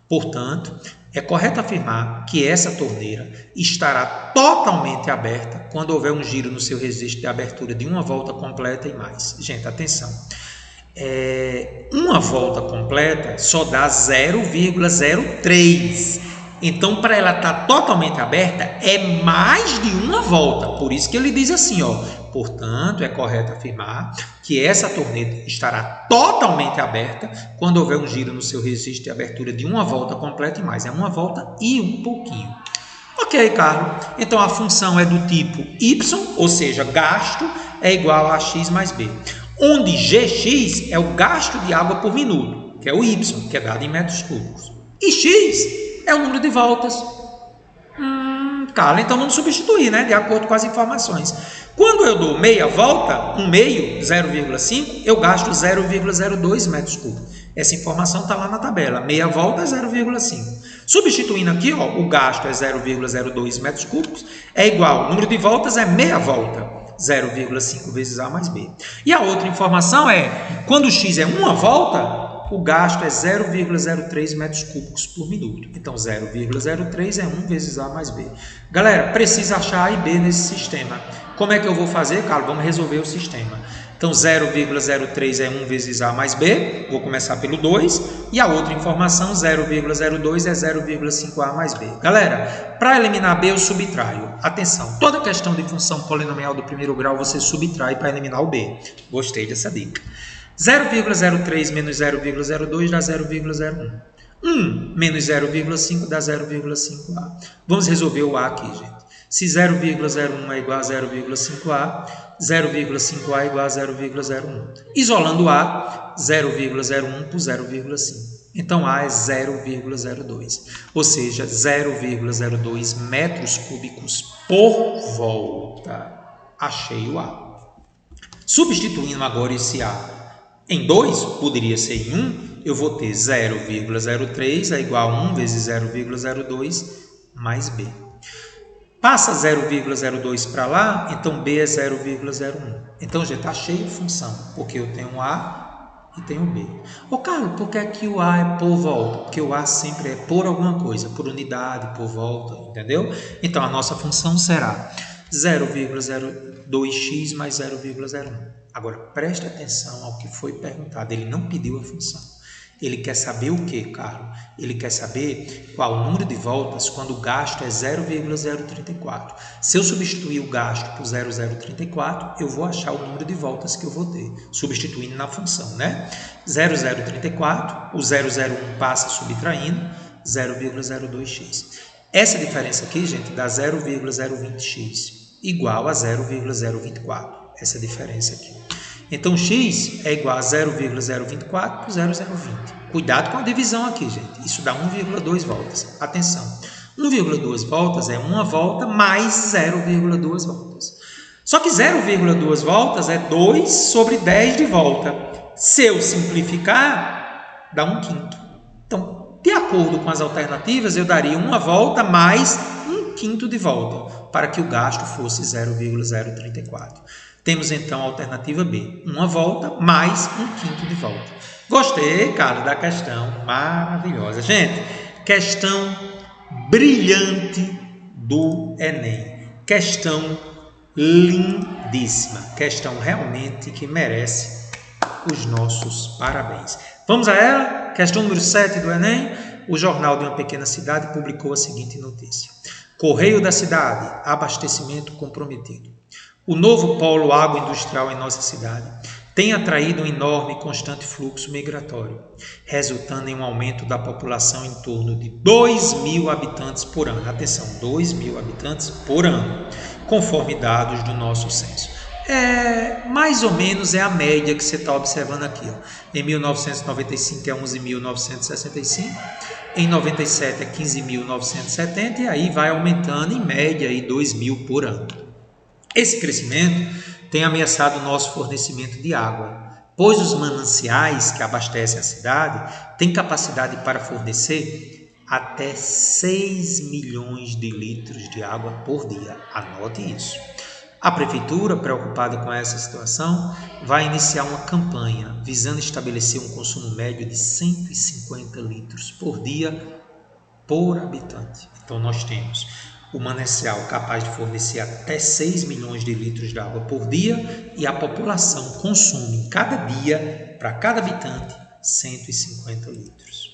Portanto, é correto afirmar que essa torneira estará totalmente aberta quando houver um giro no seu registro de abertura de uma volta completa e mais. Gente, atenção. Uma volta completa só dá 0,03. Então, para ela estar totalmente aberta, é mais de uma volta. Por isso que ele diz assim, portanto, é correto afirmar que essa torneira estará totalmente aberta quando houver um giro no seu registro de abertura de uma volta completa e mais. É uma volta e um pouquinho. Ok, Carlos. Então, a função é do tipo Y, ou seja, gasto é igual a X mais B. Onde Gx é o gasto de água por minuto, que é o Y, que é dado em metros cúbicos. E X é o número de voltas. Carlos, então vamos substituir, né, de acordo com as informações. Quando eu dou meia volta, um meio, 0,5, eu gasto 0,02 metros cúbicos. Essa informação está lá na tabela. Meia volta é 0,5. Substituindo aqui, ó, o gasto é 0,02 metros cúbicos, é igual, o número de voltas é meia volta, 0,5 vezes A mais B. E a outra informação é, quando x é uma volta, o gasto é 0,03 metros cúbicos por minuto. Então, 0,03 é 1 vezes A mais B. Galera, precisa achar A e B nesse sistema. Como é que eu vou fazer, Carlos? Vamos resolver o sistema. Então, 0,03 é 1 vezes A mais B. Vou começar pelo 2. E a outra informação, 0,02 é 0,5A mais B. Galera, para eliminar B, eu subtraio. Atenção, toda questão de função polinomial do primeiro grau, você subtrai para eliminar o B. Gostei dessa dica. 0,03 menos 0,02 dá 0,01. 1 menos 0,5 dá 0,5A. Vamos resolver o A aqui, gente. Se 0,01 é igual a 0,5A, 0,5A é igual a 0,01. Isolando A, 0,01 por 0,5. Então, A é 0,02. Ou seja, 0,02 metros cúbicos por volta. Achei o A. Substituindo agora esse A em 2, poderia ser em 1, eu vou ter 0,03 é igual a 1 vezes 0,02 mais B. Passa 0,02 para lá, então B é 0,01. Então, gente, achei a função, porque eu tenho A e tenho B. Ô, Carlos, por que aqui o A é por volta? Porque o A sempre é por alguma coisa, por unidade, por volta, entendeu? Então, a nossa função será 0,02x mais 0,01. Agora, preste atenção ao que foi perguntado. Ele não pediu a função. Ele quer saber o que, Carlos? Ele quer saber qual o número de voltas quando o gasto é 0,034. Se eu substituir o gasto por 0,034, eu vou achar o número de voltas que eu vou ter, substituindo na função, né? 0,034, o 0,01 passa subtraindo, 0,02x. Essa diferença aqui, gente, dá 0,020x, igual a 0,024. Essa diferença aqui. Então, x é igual a 0,024 por 0,020. Cuidado com a divisão aqui, gente. Isso dá 1,2 voltas. Atenção. 1,2 voltas é uma volta mais 0,2 voltas. Só que 0,2 voltas é 2 sobre 10 de volta. Se eu simplificar, dá 1/5. Então, de acordo com as alternativas, eu daria uma volta mais 1/5 de volta, para que o gasto fosse 0,034. Temos então a alternativa B, uma volta mais 1/5 de volta. Gostei, cara, da questão, maravilhosa. Gente, questão brilhante do Enem. Questão lindíssima. Questão realmente que merece os nossos parabéns. Vamos a ela? Questão número 7 do Enem. O Jornal de uma Pequena Cidade publicou a seguinte notícia. Correio da cidade, abastecimento comprometido. O novo polo agroindustrial em nossa cidade tem atraído um enorme e constante fluxo migratório, resultando em um aumento da população em torno de 2.000 habitantes por ano. Atenção, 2.000 habitantes por ano, conforme dados do nosso censo. Mais ou menos é a média que você está observando aqui. Ó. Em 1995 é 11.965, em 97 é 15.970 e aí vai aumentando em média aí 2.000 por ano. Esse crescimento tem ameaçado o nosso fornecimento de água, pois os mananciais que abastecem a cidade têm capacidade para fornecer até 6 milhões de litros de água por dia. Anote isso. A Prefeitura, preocupada com essa situação, vai iniciar uma campanha visando estabelecer um consumo médio de 150 litros por dia por habitante. Então, nós temos o manancial capaz de fornecer até 6 milhões de litros de água por dia e a população consome em cada dia, para cada habitante, 150 litros.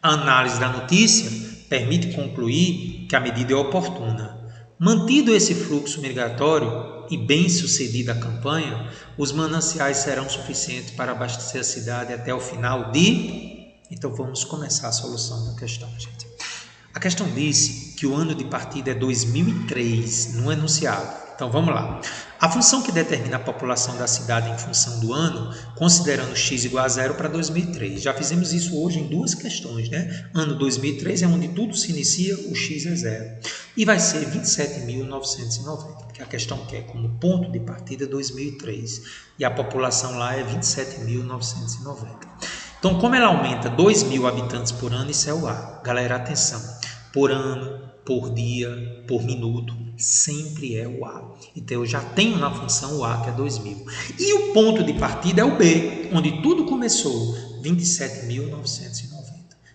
A análise da notícia permite concluir que a medida é oportuna. Mantido esse fluxo migratório e bem sucedida a campanha, os mananciais serão suficientes para abastecer a cidade até o final de... Então vamos começar a solução da questão, gente. A questão disse que o ano de partida é 2003 no enunciado. Então vamos lá. A função que determina a população da cidade em função do ano, considerando x igual a 0 para 2003. Já fizemos isso hoje em duas questões, né? Ano 2003 é onde tudo se inicia, o x é 0. E vai ser 27.990, porque a questão quer como ponto de partida 2003. E a população lá é 27.990. Então, como ela aumenta 2.000 habitantes por ano, isso é o A. Galera, atenção. Por ano, por dia, por minuto, sempre é o A. Então, eu já tenho na função o A, que é 2.000. E o ponto de partida é o B, onde tudo começou, 27.990.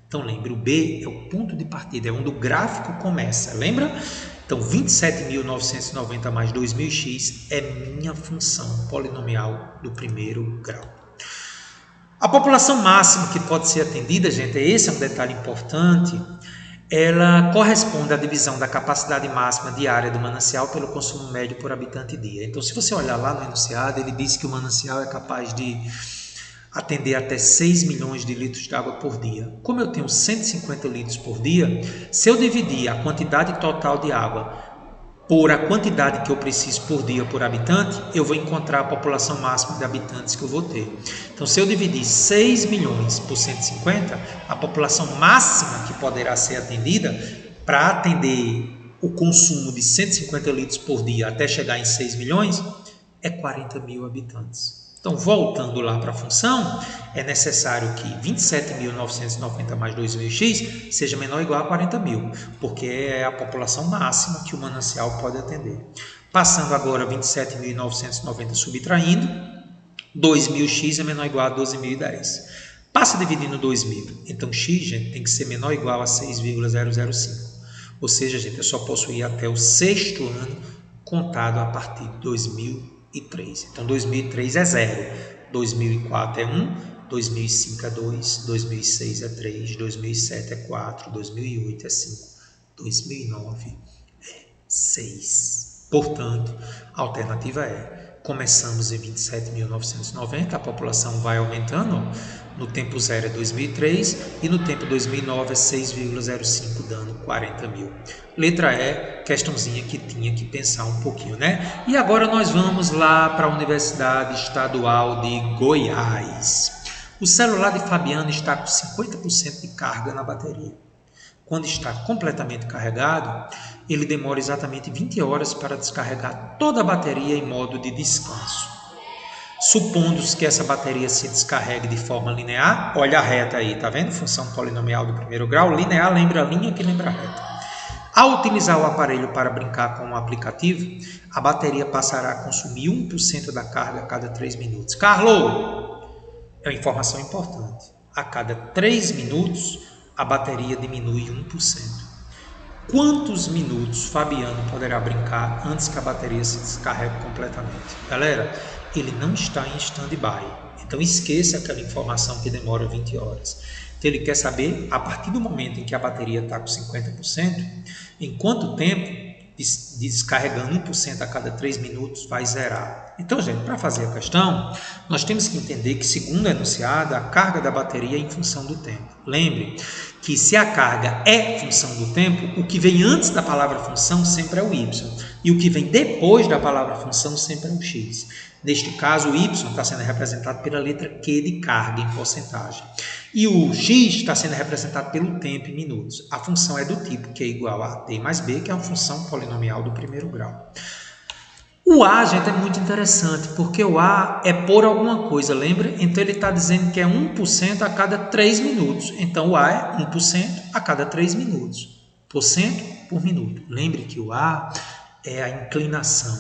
Então, lembre, o B é o ponto de partida, é onde o gráfico começa, lembra? Então, 27.990 mais 2.000x é minha função polinomial do primeiro grau. A população máxima que pode ser atendida, gente, esse é um detalhe importante, ela corresponde à divisão da capacidade máxima diária do manancial pelo consumo médio por habitante dia. Então, se você olhar lá no enunciado, ele diz que o manancial é capaz de atender até 6 milhões de litros de água por dia. Como eu tenho 150 litros por dia, se eu dividir a quantidade total de água por a quantidade que eu preciso por dia por habitante, eu vou encontrar a população máxima de habitantes que eu vou ter. Então, se eu dividir 6 milhões por 150, a população máxima que poderá ser atendida para atender o consumo de 150 litros por dia até chegar em 6 milhões é 40.000 habitantes. Então, voltando lá para a função, é necessário que 27.990 mais 2.000x seja menor ou igual a 40.000, porque é a população máxima que o manancial pode atender. Passando agora 27.990 subtraindo, 2.000x é menor ou igual a 12.010. Passa dividindo 2.000, então x, gente, tem que ser menor ou igual a 6,005. Ou seja, gente, eu só posso ir até o sexto ano contado a partir de 2003. Então, 2003 é 0, 2004 é 1, 2005 é 2, 2006 é 3, 2007 é 4, 2008 é 5, 2009 é 6. Portanto, a alternativa é, começamos em 27.990, a população vai aumentando, no tempo 0 é 2003 e no tempo 2009 é 6,05, dando 40.000. Letra E, questãozinha que tinha que pensar um pouquinho, né? E agora nós vamos lá para a Universidade Estadual de Goiás. O celular de Fabiano está com 50% de carga na bateria. Quando está completamente carregado, ele demora exatamente 20 horas para descarregar toda a bateria em modo de descanso. Supondo que essa bateria se descarregue de forma linear, olha a reta aí, tá vendo? Função polinomial do primeiro grau, linear lembra a linha que lembra a reta. Ao utilizar o aparelho para brincar com o aplicativo, a bateria passará a consumir 1% da carga a cada 3 minutos. Carlos, é uma informação importante. A cada 3 minutos, a bateria diminui 1%. Quantos minutos Fabiano poderá brincar antes que a bateria se descarregue completamente? Galera, ele não está em stand-by. Então, esqueça aquela informação que demora 20 horas. Então, ele quer saber, a partir do momento em que a bateria está com 50%, em quanto tempo, descarregando 1% a cada 3 minutos, vai zerar. Então, gente, para fazer a questão, nós temos que entender que, segundo a enunciada, a carga da bateria é em função do tempo. Lembre que se a carga é função do tempo, o que vem antes da palavra função sempre é o y. E o que vem depois da palavra função sempre é o x. Neste caso, o y está sendo representado pela letra Q de carga em porcentagem. E o x está sendo representado pelo tempo em minutos. A função é do tipo Q igual a t mais b, que é uma função polinomial do primeiro grau. O A, gente, é muito interessante, porque o A é por alguma coisa, lembra? Então, ele está dizendo que é 1% a cada 3 minutos. Então, o A é 1% a cada 3 minutos. Por cento por minuto. Lembre que o A é a inclinação,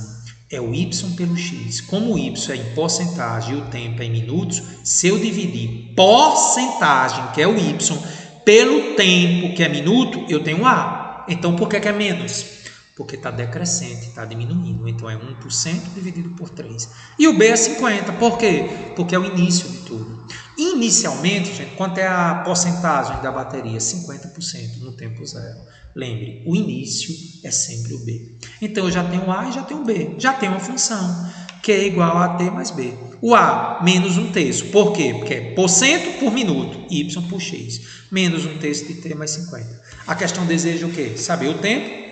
é o y pelo x. Como o y é em porcentagem e o tempo é em minutos, se eu dividir porcentagem, que é o y, pelo tempo, que é minuto, eu tenho um A. Então, por que é menos? Porque está decrescente, está diminuindo. Então, é 1% dividido por 3. E o B é 50. Por quê? Porque é o início de tudo. Inicialmente, gente, quanto é a porcentagem da bateria? 50% no tempo zero. Lembre, o início é sempre o B. Então, eu já tenho A e já tenho B. Já tenho uma função, que é igual a T mais B. O A, menos 1/3. Por quê? Porque é porcento por minuto, Y por X. Menos 1/3 de T mais 50. A questão deseja o quê? Saber o tempo,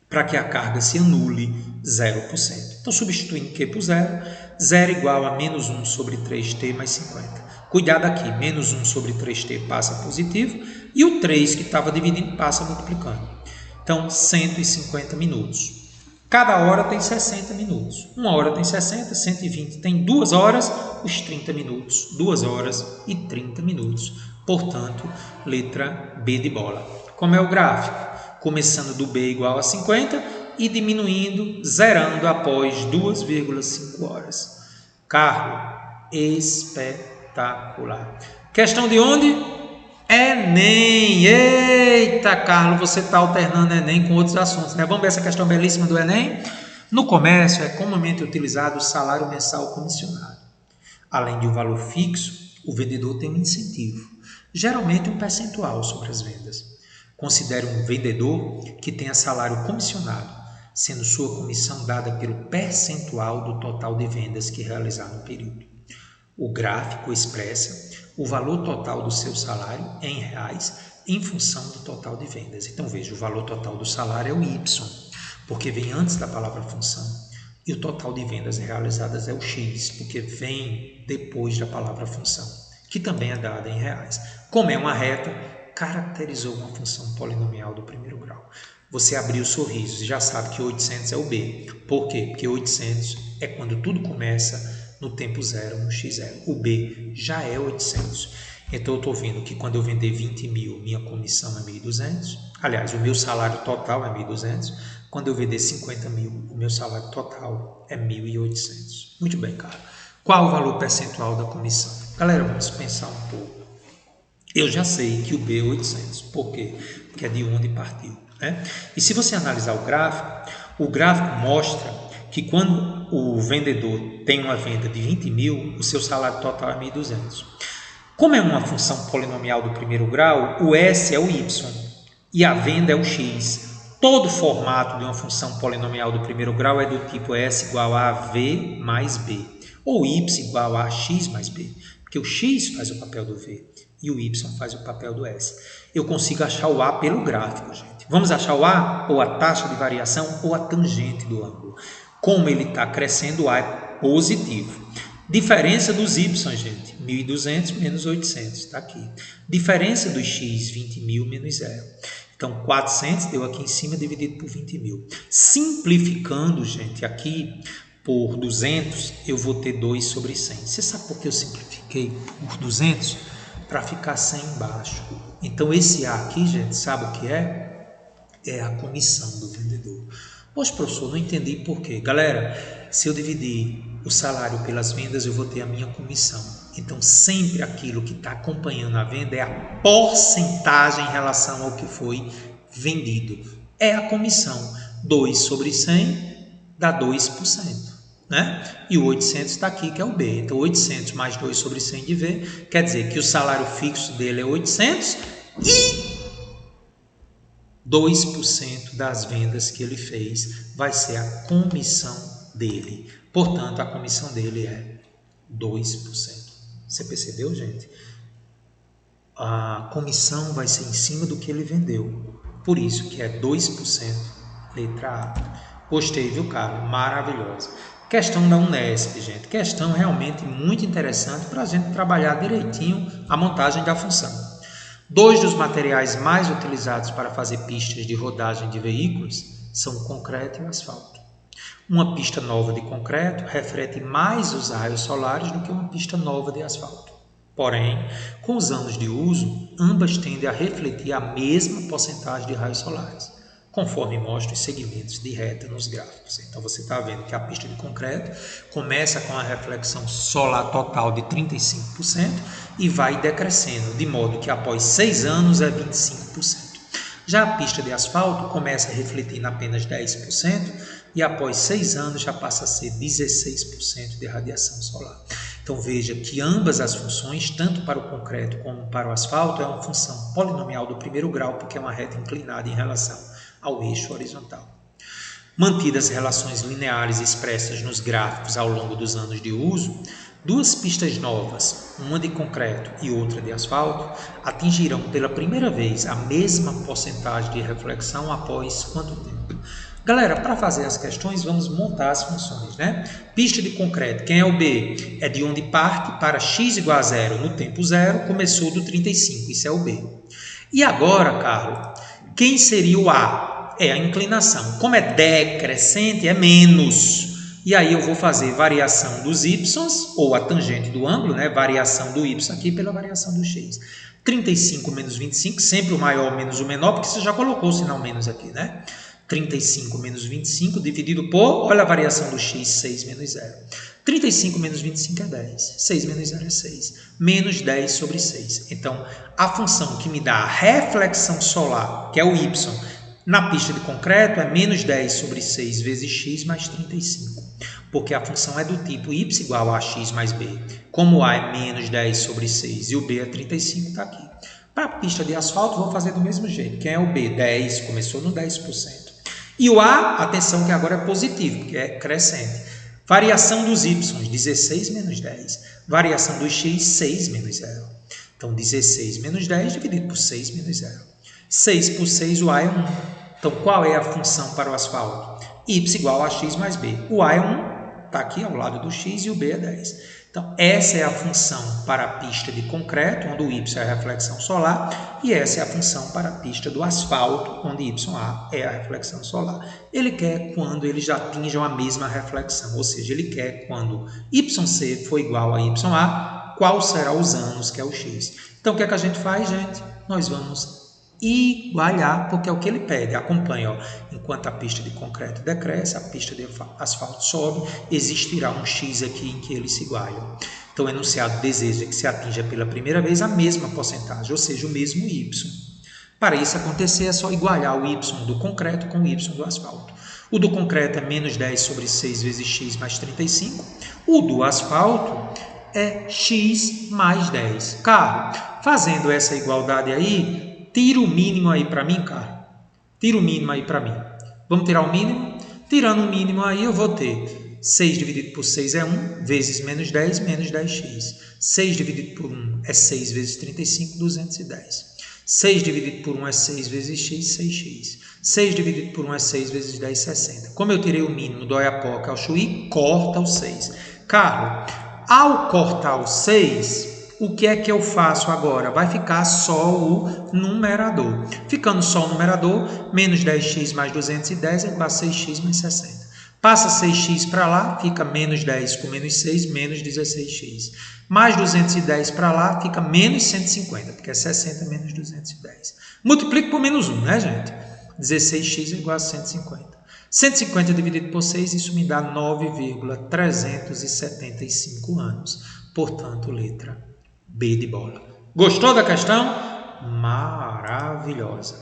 para que a carga se anule 0%. Então, substituindo Q por 0, 0 igual a menos 1 sobre 3t mais 50. Cuidado aqui, menos 1 sobre 3t passa positivo e o 3 que estava dividindo passa multiplicando. Então, 150 minutos. Cada hora tem 60 minutos. Uma hora tem 60, 120 tem 2 horas, os 30 minutos. 2 horas e 30 minutos. Portanto, letra B de bola. Como é o gráfico? Começando do B igual a 50 e diminuindo, zerando após 2,5 horas. Carlo, espetacular. Questão de onde? Enem! Eita, Carlos, você está alternando Enem com outros assuntos, né? Vamos ver essa questão belíssima do Enem? No comércio é comumente utilizado o salário mensal comissionado. Além de um valor fixo, o vendedor tem um incentivo, geralmente um percentual sobre as vendas. Considere um vendedor que tenha salário comissionado, sendo sua comissão dada pelo percentual do total de vendas que realizar no período. O gráfico expressa o valor total do seu salário em reais em função do total de vendas. Então veja, o valor total do salário é o Y, porque vem antes da palavra função. E o total de vendas realizadas é o X, porque vem depois da palavra função, que também é dada em reais. Como é uma reta, caracterizou uma função polinomial do primeiro grau. Você abriu os sorrisos e já sabe que 800 é o B. Por quê? Porque 800 é quando tudo começa no tempo zero, no x0. O B já é 800. Então, eu estou vendo que quando eu vender 20 mil, minha comissão é 1.200. Aliás, o meu salário total é 1.200. Quando eu vender 50 mil, o meu salário total é 1.800. Muito bem, cara. Qual o valor percentual da comissão? Galera, vamos pensar um pouco. Eu já sei que o B é 800. Por quê? Porque é de onde partiu, né? E se você analisar o gráfico mostra que quando o vendedor tem uma venda de 20 mil, o seu salário total é 1.200. Como é uma função polinomial do primeiro grau, o S é o Y e a venda é o X. Todo formato de uma função polinomial do primeiro grau é do tipo S igual a V mais B, ou Y igual a X mais B, porque o X faz o papel do V e o Y faz o papel do S. Eu consigo achar o A pelo gráfico, gente. Vamos achar o A, ou a taxa de variação, ou a tangente do ângulo. Como ele está crescendo, o A é positivo. Diferença dos Y, gente, 1.200 menos 800, está aqui. Diferença dos X, 20 mil menos 0. Então, 400 deu aqui em cima dividido por 20 mil. Simplificando, gente, aqui por 200, eu vou ter 2 sobre 100. Você sabe por que eu simplifiquei por 200? Para ficar 100 embaixo. Então, esse A aqui, gente, sabe o que é? É a comissão do vendedor. Poxa, professor, não entendi por quê. Galera, se eu dividir o salário pelas vendas, eu vou ter a minha comissão. Então, sempre aquilo que está acompanhando a venda é a porcentagem em relação ao que foi vendido. É a comissão. 2 sobre 100 dá 2%. Né? E o 800 está aqui, que é o B. Então, 800 mais 2 sobre 100 de V, quer dizer que o salário fixo dele é 800 e 2% das vendas que ele fez vai ser a comissão dele. Portanto, a comissão dele é 2%. Você percebeu, gente? A comissão vai ser em cima do que ele vendeu. Por isso que é 2%, letra A. Gostei, viu, Carlos? Maravilhosa. Questão da Unesp, gente. Questão realmente muito interessante para a gente trabalhar direitinho a montagem da função. 2 dos materiais mais utilizados para fazer pistas de rodagem de veículos são o concreto e o asfalto. Uma pista nova de concreto reflete mais os raios solares do que uma pista nova de asfalto. Porém, com os anos de uso, ambas tendem a refletir a mesma porcentagem de raios solares, conforme mostra os segmentos de reta nos gráficos. Então, você está vendo que a pista de concreto começa com a reflexão solar total de 35% e vai decrescendo, de modo que após 6 anos é 25%. Já a pista de asfalto começa refletindo apenas 10% e após 6 anos já passa a ser 16% de radiação solar. Então, veja que ambas as funções, tanto para o concreto como para o asfalto, é uma função polinomial do primeiro grau, porque é uma reta inclinada em relação ao eixo horizontal. Mantidas relações lineares expressas nos gráficos ao longo dos anos de uso, 2 pistas novas, uma de concreto e outra de asfalto, atingirão pela primeira vez a mesma porcentagem de reflexão após quanto tempo? Galera, para fazer as questões, vamos montar as funções, né? Pista de concreto, quem é o B? É de onde parte para x igual a 0 no tempo 0, começou do 35, isso é o B. E agora, Carlos, quem seria o A? É a inclinação. Como é decrescente, é menos. E aí eu vou fazer variação dos y, ou a tangente do ângulo, né? Variação do y aqui pela variação do x. 35 menos 25, sempre o maior menos o menor, porque você já colocou o sinal menos aqui, né? 35 menos 25 dividido por, olha a variação do x, 6 menos 0. 35 menos 25 é 10. 6 menos 0 é 6. Menos 10 sobre 6. Então, a função que me dá a reflexão solar, que é o y, na pista de concreto, é menos 10 sobre 6 vezes x mais 35. Porque a função é do tipo y igual a x mais b. Como a é menos 10 sobre 6 e o b é 35, está aqui. Para a pista de asfalto, vou fazer do mesmo jeito. Quem é o b? 10, começou no 10%. E o a, atenção que agora é positivo, porque é crescente. Variação dos y, 16 menos 10. Variação dos x, 6 menos 0. Então, 16 menos 10 dividido por 6 menos 0. 6 por 6, o a é 1. Então, qual é a função para o asfalto? Y igual a x mais b. O a é 1, está aqui ao lado do x, e o b é 10. Então, essa é a função para a pista de concreto, onde o y é a reflexão solar, e essa é a função para a pista do asfalto, onde YA é a reflexão solar. Ele quer quando eles já atinjam a mesma reflexão, ou seja, ele quer quando YC for igual a YA, qual será os anos, que é o x. Então, o que é que a gente faz, gente? Nós vamos igualar, porque é o que ele pede. Acompanha, ó. Enquanto a pista de concreto decresce, a pista de asfalto sobe, existirá um x aqui em que eles se igualam. Então, o enunciado deseja que se atinja pela primeira vez a mesma porcentagem, ou seja, o mesmo y. Para isso acontecer, é só igualar o y do concreto com o y do asfalto. O do concreto é menos 10 sobre 6 vezes x mais 35. O do asfalto é x mais 10. Carlos, fazendo essa igualdade aí, tira o mínimo aí para mim, cara. Tira o mínimo aí para mim. Vamos tirar o mínimo? Tirando o mínimo aí, eu vou ter 6 dividido por 6 é 1, vezes menos 10, menos 10x. 6 dividido por 1 é 6 vezes 35, 210. 6 dividido por 1 é 6 vezes x, 6x. 6 dividido por 1 é 6 vezes 10, 60. Como eu tirei o mínimo do Oiapoque ao Chuí, corta o 6. Carlos, ao cortar o 6... o que é que eu faço agora? Vai ficar só o numerador. Ficando só o numerador, menos 10x mais 210 é igual a 6x mais 60. Passa 6x para lá, fica menos 10 com menos 6, menos 16x. Mais 210 para lá, fica menos 150, porque é 60 menos 210. Multiplico por menos 1, né, gente? 16x é igual a 150. 150 dividido por 6, isso me dá 9,375 anos. Portanto, letra B de bola. Gostou da questão? Maravilhosa.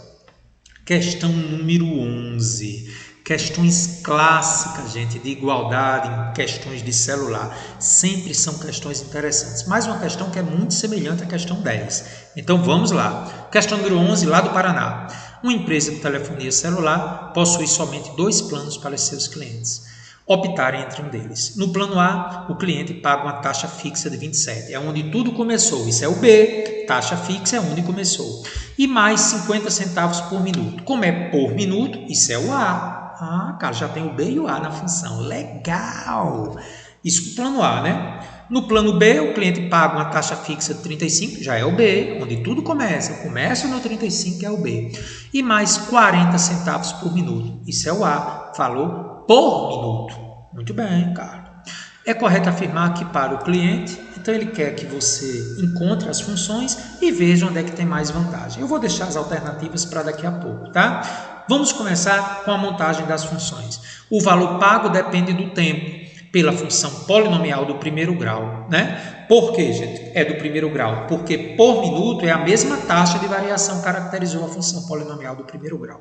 Questão número 11. Questões clássicas, gente, de igualdade em questões de celular. Sempre são questões interessantes. Mais uma questão que é muito semelhante à questão 10. Então, vamos lá. Questão número 11, lá do Paraná. Uma empresa de telefonia celular possui somente 2 planos para seus clientes optarem entre um deles. No plano A, o cliente paga uma taxa fixa de 27, é onde tudo começou. Isso é o B, taxa fixa é onde começou. E mais 50 centavos por minuto. Como é por minuto, isso é o A. Ah, cara, já tem o B e o A na função. Legal! Isso no plano A, né? No plano B, o cliente paga uma taxa fixa de 35, já é o B, onde tudo começa. Começa no 35, é o B. E mais 40 centavos por minuto. Isso é o A. Falou por minuto. Muito bem, cara. É correto afirmar que para o cliente, então ele quer que você encontre as funções e veja onde é que tem mais vantagem. Eu vou deixar as alternativas para daqui a pouco, tá? Vamos começar com a montagem das funções. O valor pago depende do tempo, pela função polinomial do primeiro grau, né? Por quê, gente? É do primeiro grau, porque por minuto é a mesma taxa de variação que caracterizou a função polinomial do primeiro grau.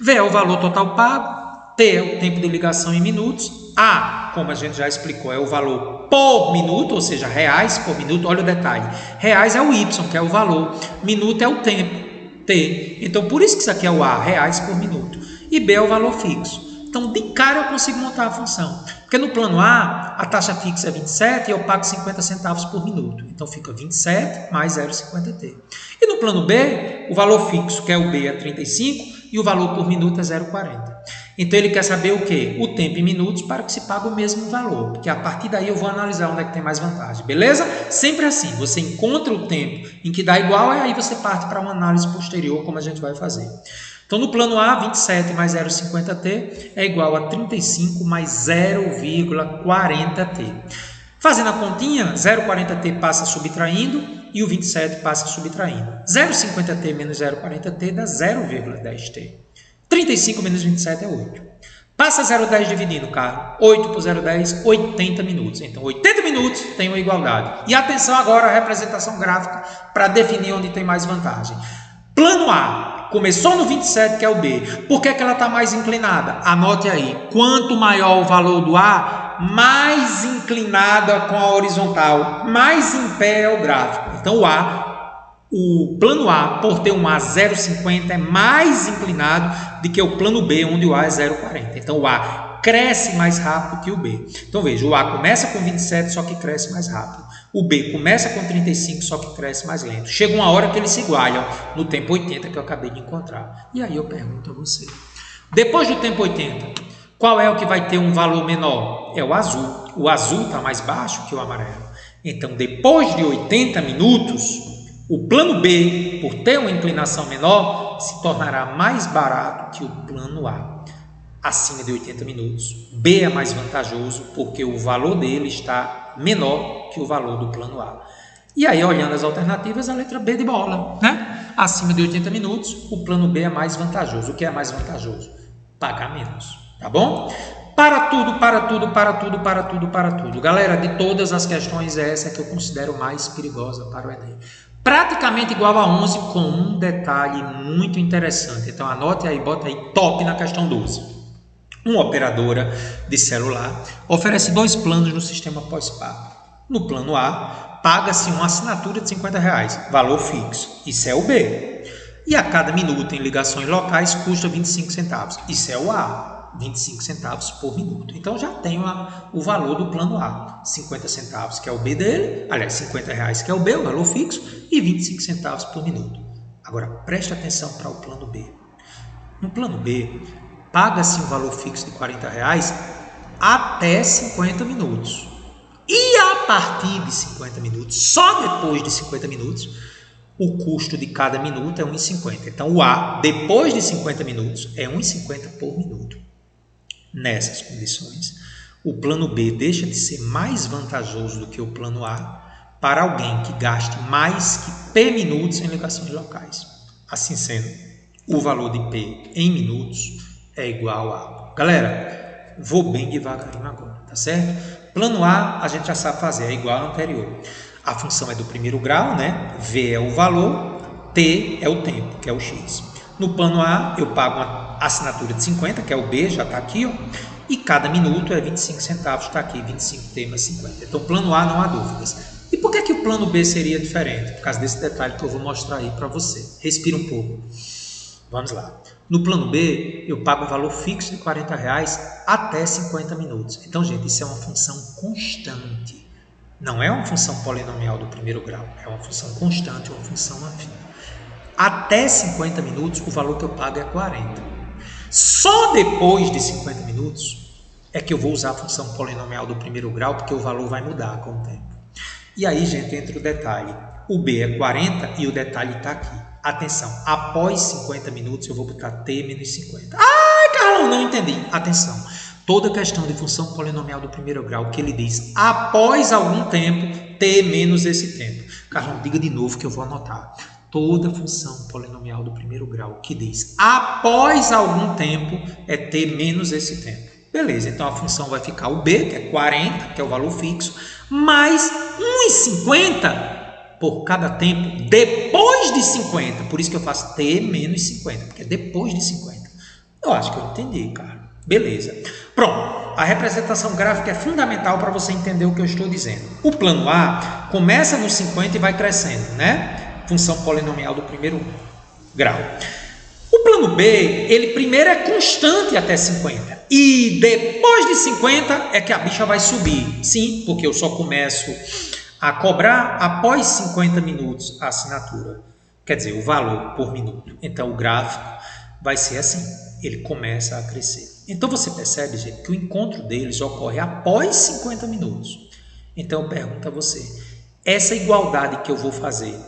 V é o valor total pago. T é o tempo de ligação em minutos. A, como a gente já explicou, é o valor por minuto, ou seja, reais por minuto. Olha o detalhe. Reais é o Y, que é o valor. Minuto é o tempo, T. Então, por isso que isso aqui é o A, reais por minuto. E B é o valor fixo. Então, de cara eu consigo montar a função. Porque no plano A, a taxa fixa é 27 e eu pago 50 centavos por minuto. Então, fica 27 mais 0,50T. E no plano B, o valor fixo, que é o B, é 35 e o valor por minuto é 0,40. Então, ele quer saber o quê? O tempo em minutos para que se pague o mesmo valor. Porque a partir daí eu vou analisar onde é que tem mais vantagem. Beleza? Sempre assim. Você encontra o tempo em que dá igual e aí você parte para uma análise posterior, como a gente vai fazer. Então, no plano A, 27 mais 0,50t é igual a 35 mais 0,40t. Fazendo a continha, 0,40t passa subtraindo e o 27 passa subtraindo. 0,50t menos 0,40t dá 0,10t. 35 menos 27 é 8. Passa 0,10 dividindo, Carlos. 8 por 0,10, 80 minutos. Então, 80 minutos tem uma igualdade. E atenção agora à representação gráfica para definir onde tem mais vantagem. Plano A, começou no 27, que é o B. Por que ela está mais inclinada? Anote aí. Quanto maior o valor do A, mais inclinada com a horizontal, mais em pé é o gráfico. Então, o plano A, por ter um A 0,50, é mais inclinado do que o plano B, onde o A é 0,40. Então, o A cresce mais rápido que o B. Então, veja, o A começa com 27, só que cresce mais rápido. O B começa com 35, só que cresce mais lento. Chega uma hora que eles se igualam no tempo 80 que eu acabei de encontrar. E aí eu pergunto a você. Depois do tempo 80, qual é o que vai ter um valor menor? É o azul. O azul está mais baixo que o amarelo. Então, depois de 80 minutos, o plano B, por ter uma inclinação menor, se tornará mais barato que o plano A. Acima de 80 minutos. B é mais vantajoso porque o valor dele está menor que o valor do plano A. E aí, olhando as alternativas, a letra B de bola, né? Acima de 80 minutos, o plano B é mais vantajoso. O que é mais vantajoso? Pagar menos, tá bom? Para tudo. Galera, de todas as questões, essa é que eu considero mais perigosa para o Enem. Praticamente igual a 11, com um detalhe muito interessante. Então, anote aí, bota aí top na questão 12. Uma operadora de celular oferece 2 planos no sistema pós-pago. No plano A, paga-se uma assinatura de R$50, valor fixo. Isso é o B. E a cada minuto em ligações locais custa 25 centavos. Isso é o A, 25 centavos por minuto. Então já tenho o valor do plano A. 50 centavos, que é o B dele. Aliás, R$50, que é o B, o valor fixo. E 25 centavos por minuto. Agora, preste atenção para o plano B. No plano B, paga-se um valor fixo de R$40 até 50 minutos. E a partir de 50 minutos, só depois de 50 minutos, o custo de cada minuto é R$1,50. Então, o A, depois de 50 minutos, é R$1,50 por minuto. Nessas condições, o plano B deixa de ser mais vantajoso do que o plano A para alguém que gaste mais que P minutos em ligações locais. Assim sendo, o valor de P em minutos é igual a... Galera, vou bem devagarinho agora, tá certo? Plano A, a gente já sabe fazer, é igual ao anterior. A função é do primeiro grau, né? V é o valor, T é o tempo, que é o X. No plano A, eu pago uma assinatura de 50, que é o B, já está aqui, ó. E cada minuto é 25 centavos, está aqui, 25T mais 50. Então, plano A não há dúvidas. E por que o plano B seria diferente? Por causa desse detalhe que eu vou mostrar aí para você. Respira um pouco. Vamos lá. No plano B, eu pago um valor fixo de R$40 até 50 minutos. Então, gente, isso é uma função constante. Não é uma função polinomial do primeiro grau. É uma função constante, uma função afim. Até 50 minutos, o valor que eu pago é 40. Só depois de 50 minutos é que eu vou usar a função polinomial do primeiro grau, porque o valor vai mudar com o tempo. E aí, gente, entra o detalhe. O B é 40 e o detalhe está aqui. Atenção, após 50 minutos eu vou botar T menos 50. Ai, Carlão, não entendi. Atenção, toda questão de função polinomial do primeiro grau que ele diz após algum tempo, T menos esse tempo. Carlão, diga de novo que eu vou anotar. Toda função polinomial do primeiro grau que diz após algum tempo é T menos esse tempo. Beleza, então a função vai ficar o B, que é 40, que é o valor fixo, mais 1,50 por cada tempo depois de 50. Por isso que eu faço T menos 50, porque é depois de 50. Eu acho que eu entendi, cara. Beleza. Pronto. A representação gráfica é fundamental para você entender o que eu estou dizendo. O plano A começa no 50 e vai crescendo, né? Função polinomial do primeiro grau. O plano B, ele primeiro é constante até 50. E depois de 50 é que a bicha vai subir. Sim, porque eu só começo a cobrar após 50 minutos a assinatura, quer dizer, o valor por minuto. Então, o gráfico vai ser assim, ele começa a crescer. Então, você percebe, gente, que o encontro deles ocorre após 50 minutos. Então, eu pergunto a você, essa igualdade que eu vou fazer,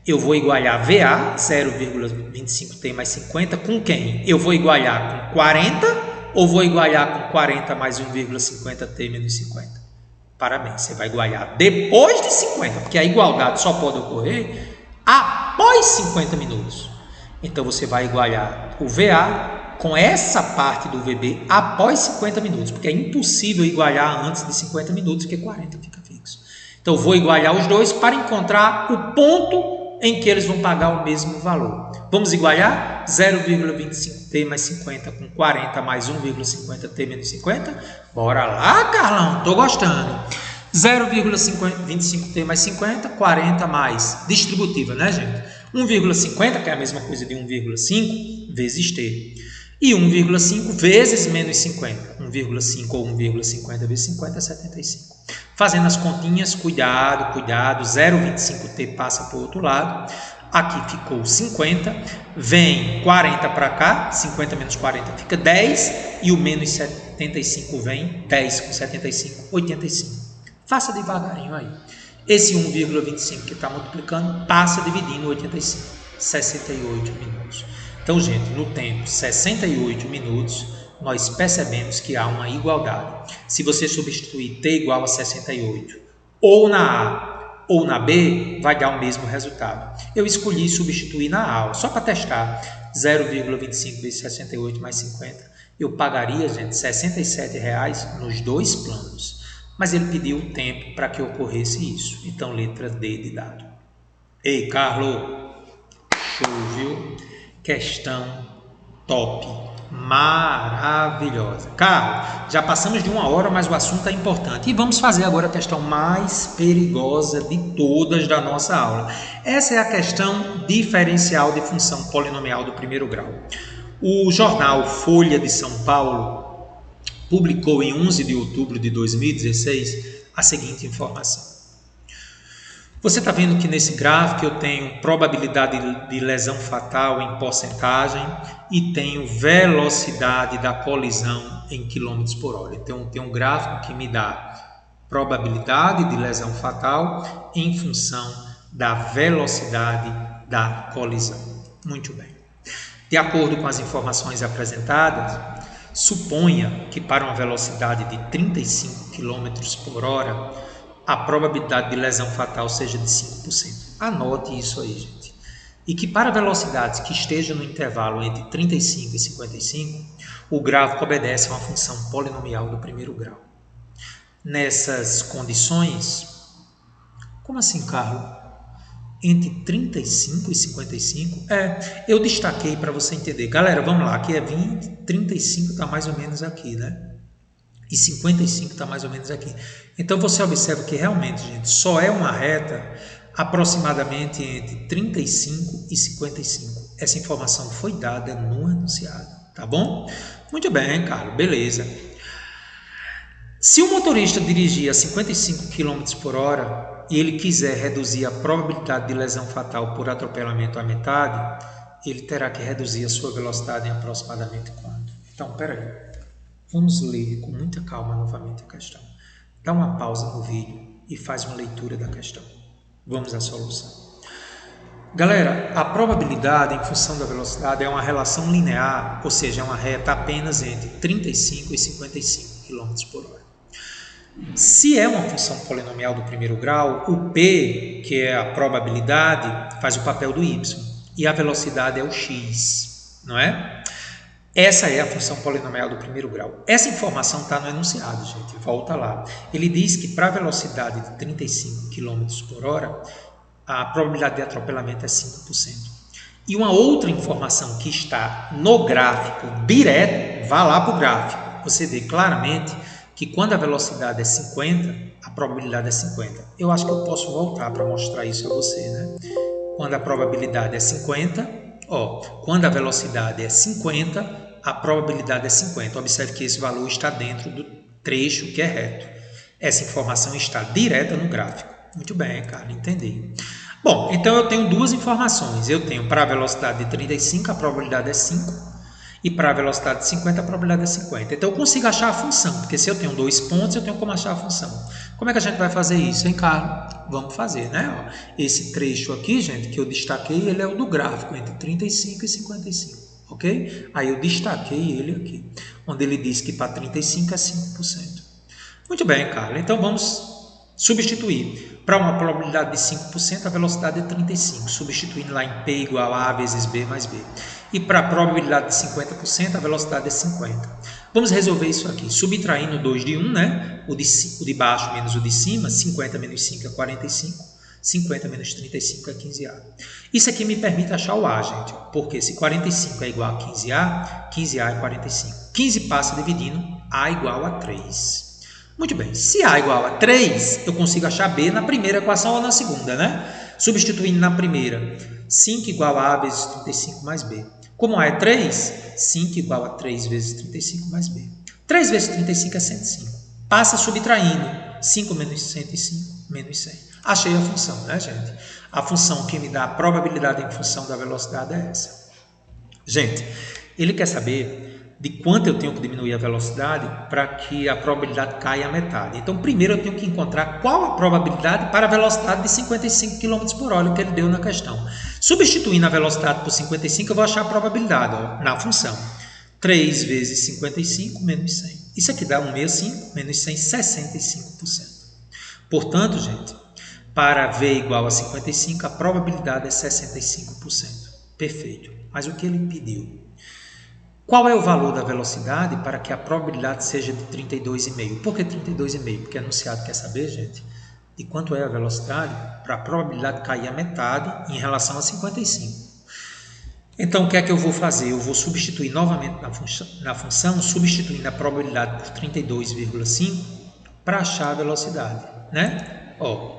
Eu vou igualar VA, 0,25t mais 50, com quem? Eu vou igualar com 40 ou vou igualar com 40 mais 1,50t menos 50? Parabéns, você vai igualar depois de 50, porque a igualdade só pode ocorrer após 50 minutos. Então, você vai igualar o VA com essa parte do VB após 50 minutos, porque é impossível igualar antes de 50 minutos, porque 40 fica fixo. Então, vou igualar os dois para encontrar o ponto em que eles vão pagar o mesmo valor. Vamos igualar 0,25t mais 50 com 40 mais 1,50t menos 50? Bora lá, Carlão, estou gostando. 0,25t mais 50, 40 mais distributiva, né, gente? 1,50, que é a mesma coisa de 1,5 vezes t. E 1,5 vezes menos 50. 1,5 ou 1,50 vezes 50 é 75. Fazendo as continhas, cuidado, 0,25t passa para o outro lado. Aqui ficou 50, vem 40 para cá, 50 menos 40 fica 10, e o menos 75 vem 10 com 75, 85. Faça devagarinho aí. Esse 1,25 que está multiplicando passa dividindo 85, 68 minutos. Então, gente, no tempo 68 minutos, nós percebemos que há uma igualdade. Se você substituir t igual a 68 ou na A ou na B, vai dar o mesmo resultado. Eu escolhi substituir na A, só para testar. 0,25 vezes 68 mais 50. Eu pagaria, gente, R$ 67,00 nos dois planos. Mas ele pediu o tempo para que ocorresse isso. Então, letra D de dado. Ei, Carlos, show, viu? Questão top, maravilhosa. Carlos, já passamos de 1 hora, mas o assunto é importante. E vamos fazer agora a questão mais perigosa de todas da nossa aula. Essa é a questão diferencial de função polinomial do primeiro grau. O jornal Folha de São Paulo publicou em 11 de outubro de 2016 a seguinte informação. Você está vendo que nesse gráfico eu tenho probabilidade de lesão fatal em porcentagem e tenho velocidade da colisão em quilômetros por hora. Então, tem um gráfico que me dá probabilidade de lesão fatal em função da velocidade da colisão. Muito bem. De acordo com as informações apresentadas, suponha que para uma velocidade de 35 km por hora, a probabilidade de lesão fatal seja de 5%. Anote isso aí, gente. E que para velocidades que estejam no intervalo entre 35 e 55, o gráfico obedece a uma função polinomial do primeiro grau. Nessas condições, como assim, Carlos? Entre 35 e 55? Eu destaquei para você entender. Galera, vamos lá, aqui é 20, 35 está mais ou menos aqui, né? E 55 está mais ou menos aqui. Então, você observa que realmente, gente, só é uma reta aproximadamente entre 35 e 55. Essa informação foi dada no enunciado, tá bom? Muito bem, Carlos, beleza. Se o motorista dirigir a 55 km por hora e ele quiser reduzir a probabilidade de lesão fatal por atropelamento à metade, ele terá que reduzir a sua velocidade em aproximadamente quanto? Então, peraí. Vamos ler com muita calma novamente a questão. Dá uma pausa no vídeo e faz uma leitura da questão. Vamos à solução. Galera, a probabilidade em função da velocidade é uma relação linear, ou seja, é uma reta apenas entre 35 e 55 km por hora. Se é uma função polinomial do primeiro grau, o P, que é a probabilidade, faz o papel do Y, e a velocidade é o X, não é? Essa é a função polinomial do primeiro grau. Essa informação está no enunciado, gente. Volta lá. Ele diz que para a velocidade de 35 km por hora, a probabilidade de atropelamento é 5%. E uma outra informação que está no gráfico direto, vá lá para o gráfico. Você vê claramente que quando a velocidade é 50, a probabilidade é 50. Eu acho que eu posso voltar para mostrar isso a você, né? Quando a probabilidade é 50, quando a velocidade é 50, a probabilidade é 50. Observe que esse valor está dentro do trecho que é reto. Essa informação está direta no gráfico. Muito bem, cara, entendi. Bom, então eu tenho duas informações. Eu tenho para a velocidade de 35, a probabilidade é 5. E para a velocidade de 50, a probabilidade é 50. Então eu consigo achar a função, porque se eu tenho 2 pontos, eu tenho como achar a função. Como é que a gente vai fazer isso, hein, Carlos? Vamos fazer, né? Esse trecho aqui, gente, que eu destaquei, ele é o do gráfico, entre 35 e 55, ok? Aí eu destaquei ele aqui, onde ele diz que para 35 é 5%. Muito bem, Carlos. Então vamos substituir. Para uma probabilidade de 5%, a velocidade é 35, substituindo lá em P igual a vezes B mais B. E para a probabilidade de 50%, a velocidade é 50. Vamos resolver isso aqui, subtraindo 2 de 1, né? O de baixo menos o de cima, 50 menos 5 é 45, 50 menos 35 é 15A. Isso aqui me permite achar o A, gente, porque se 45 é igual a 15A, 15A é 45. 15 passa dividindo, A igual a 3. Muito bem, se A igual a 3, eu consigo achar B na primeira equação ou na segunda, né? Substituindo na primeira, 5 igual a vezes 35 mais B. Como A é 3, 5 igual a 3 vezes 35 mais B. 3 vezes 35 é 105. Passa subtraindo, 5 menos 105 menos 100. Achei a função, né, gente? A função que me dá a probabilidade em função da velocidade é essa. Gente, ele quer saber de quanto eu tenho que diminuir a velocidade para que a probabilidade caia à metade. Então, primeiro eu tenho que encontrar qual a probabilidade para a velocidade de 55 km por hora que ele deu na questão. Substituindo a velocidade por 55, eu vou achar a probabilidade na função. 3 vezes 55 menos 100. Isso aqui dá 165 menos 100, 65%. Portanto, gente, para V igual a 55, a probabilidade é 65%. Perfeito. Mas o que ele pediu? Qual é o valor da velocidade para que a probabilidade seja de 32,5? Por que 32,5? Porque o enunciado quer saber, gente, de quanto é a velocidade para a probabilidade cair à metade em relação a 55. Então, o que é que eu vou fazer? Eu vou substituir novamente na função, substituindo a probabilidade por 32,5 para achar a velocidade, né?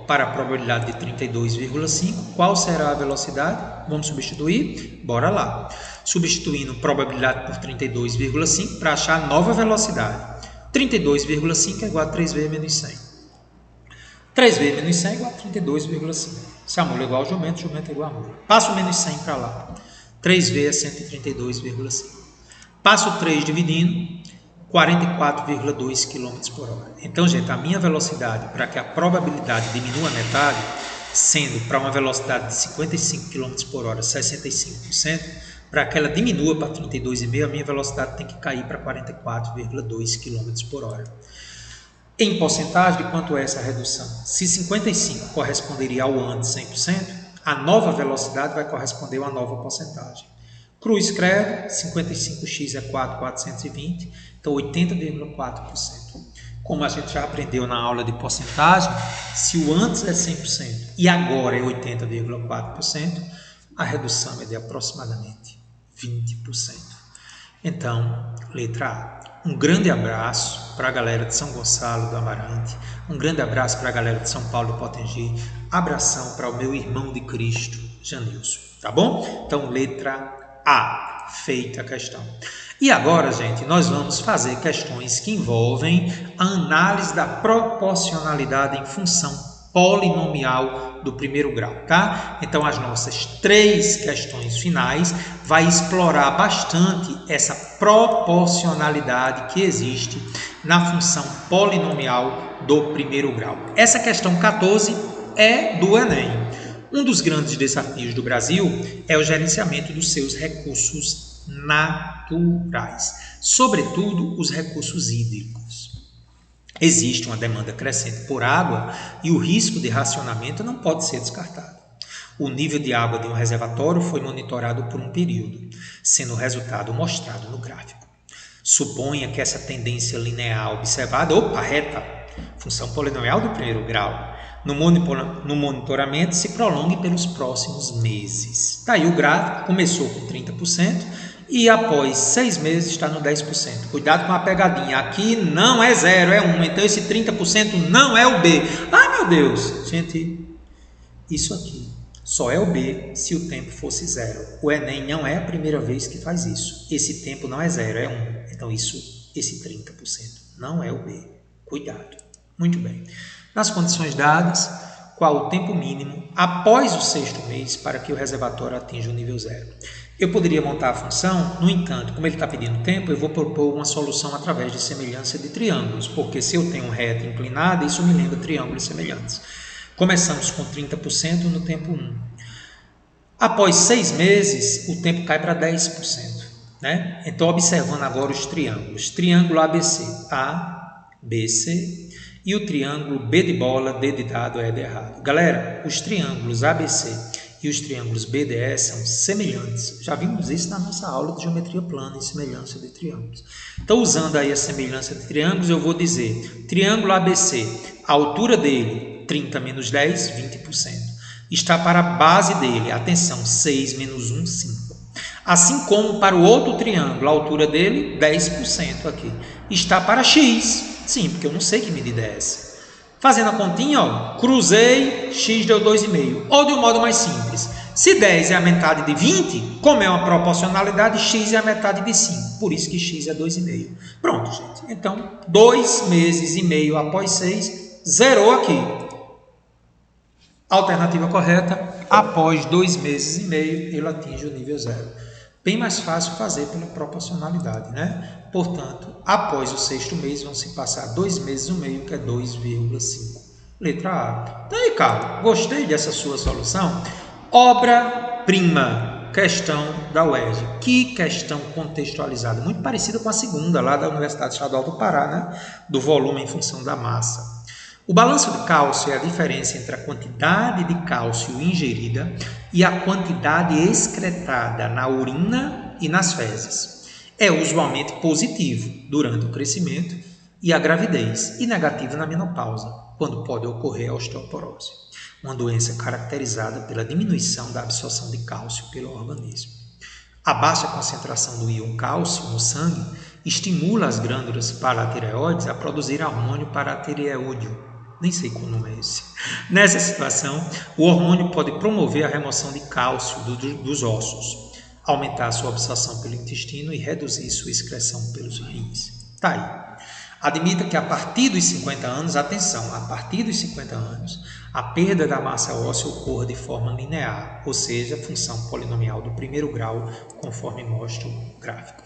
Para a probabilidade de 32,5, qual será a velocidade? Vamos substituir? Bora lá. Substituindo probabilidade por 32,5 para achar a nova velocidade. 32,5 é igual a 3V menos 100. 3V menos 100 é igual a 32,5. Se a mula é igual ao jumento, jumento é igual a mula. Passo o menos 100 para lá. 3V é 132,5. Passo 3 dividindo, 44,2 km por hora. Então, gente, a minha velocidade para que a probabilidade diminua a metade, sendo para uma velocidade de 55 km por hora 65%, para que ela diminua para 32,5, a minha velocidade tem que cair para 44,2 km por hora. Em porcentagem, de quanto é essa redução? Se 55 corresponderia ao antes 100%, a nova velocidade vai corresponder a uma nova porcentagem. Cruz credo, 55x é 4,420, então 80,4%. Como a gente já aprendeu na aula de porcentagem, se o antes é 100% e agora é 80,4%, a redução é de aproximadamente 20%. Então, letra A. Um grande abraço para a galera de São Gonçalo do Amarante, um grande abraço para a galera de São Paulo do Potengi, abração para o meu irmão de Cristo, Janilson, tá bom? Então, letra A, feita a questão. E agora, gente, nós vamos fazer questões que envolvem a análise da proporcionalidade em função polinomial do primeiro grau, tá? Então, as nossas 3 questões finais vai explorar bastante essa proporcionalidade que existe na função polinomial do primeiro grau. Essa questão 14 é do Enem. Um dos grandes desafios do Brasil é o gerenciamento dos seus recursos naturais, sobretudo os recursos hídricos. Existe uma demanda crescente por água e o risco de racionamento não pode ser descartado. O nível de água de um reservatório foi monitorado por um período, sendo o resultado mostrado no gráfico. Suponha que essa tendência linear observada, reta, função polinomial do primeiro grau, no monitoramento se prolongue pelos próximos meses. Daí o gráfico começou com 30%, e após 6 meses está no 10%. Cuidado com a pegadinha. Aqui não é 0, é 1. Então esse 30% não é o B. Ai, meu Deus! Gente, isso aqui só é o B se o tempo fosse 0. O Enem não é a primeira vez que faz isso. Esse tempo não é 0, é 1. Então esse 30% não é o B. Cuidado. Muito bem. Nas condições dadas, qual o tempo mínimo após o 6º mês para que o reservatório atinja o nível 0? Eu poderia montar a função, no entanto, como ele está pedindo tempo, eu vou propor uma solução através de semelhança de triângulos, porque se eu tenho reta inclinada, isso me lembra triângulos semelhantes. Começamos com 30% no tempo 1. Após 6 meses, o tempo cai para 10%. Né? Então, observando agora os triângulos. Triângulo ABC, A, B, C, e o triângulo B de bola, D de dado, E de errado. Galera, os triângulos ABC e os triângulos BDE são semelhantes. Já vimos isso na nossa aula de geometria plana e semelhança de triângulos. Então, usando aí a semelhança de triângulos, eu vou dizer, triângulo ABC, a altura dele, 30 menos 10, 20%. Está para a base dele, atenção, 6 menos 1, 5. Assim como para o outro triângulo, a altura dele, 10% aqui. Está para X, sim, porque eu não sei que medida é essa. Fazendo a continha, ó, cruzei, x deu 2,5. Ou de um modo mais simples, se 10 é a metade de 20, como é uma proporcionalidade, x é a metade de 5. Por isso que x é 2,5. Pronto, gente. Então, 2 meses e meio após 6, zerou aqui. Alternativa correta, após 2 meses e meio, ele atinge o nível 0. Bem mais fácil fazer pela proporcionalidade, né? Portanto, após o 6º mês, vão se passar 2 meses e meio, que é 2,5. Letra A. Então aí, Carlos, gostei dessa sua solução? Obra-prima, questão da UERJ. Que questão contextualizada, muito parecida com a segunda, lá da Universidade Estadual do Pará, né? Do volume em função da massa. O balanço de cálcio é a diferença entre a quantidade de cálcio ingerida e a quantidade excretada na urina e nas fezes. É usualmente positivo durante o crescimento e a gravidez e negativo na menopausa, quando pode ocorrer a osteoporose, uma doença caracterizada pela diminuição da absorção de cálcio pelo organismo. A baixa concentração do íon cálcio no sangue estimula as glândulas paratireoides a produzir hormônio paratireoídeo. Nem sei qual nome é esse. Nessa situação, o hormônio pode promover a remoção de cálcio dos ossos, aumentar a sua absorção pelo intestino e reduzir sua excreção pelos rins. Tá aí. Admita que a partir dos 50 anos, atenção, a partir dos 50 anos, a perda da massa óssea ocorre de forma linear, ou seja, função polinomial do primeiro grau, conforme mostra o gráfico.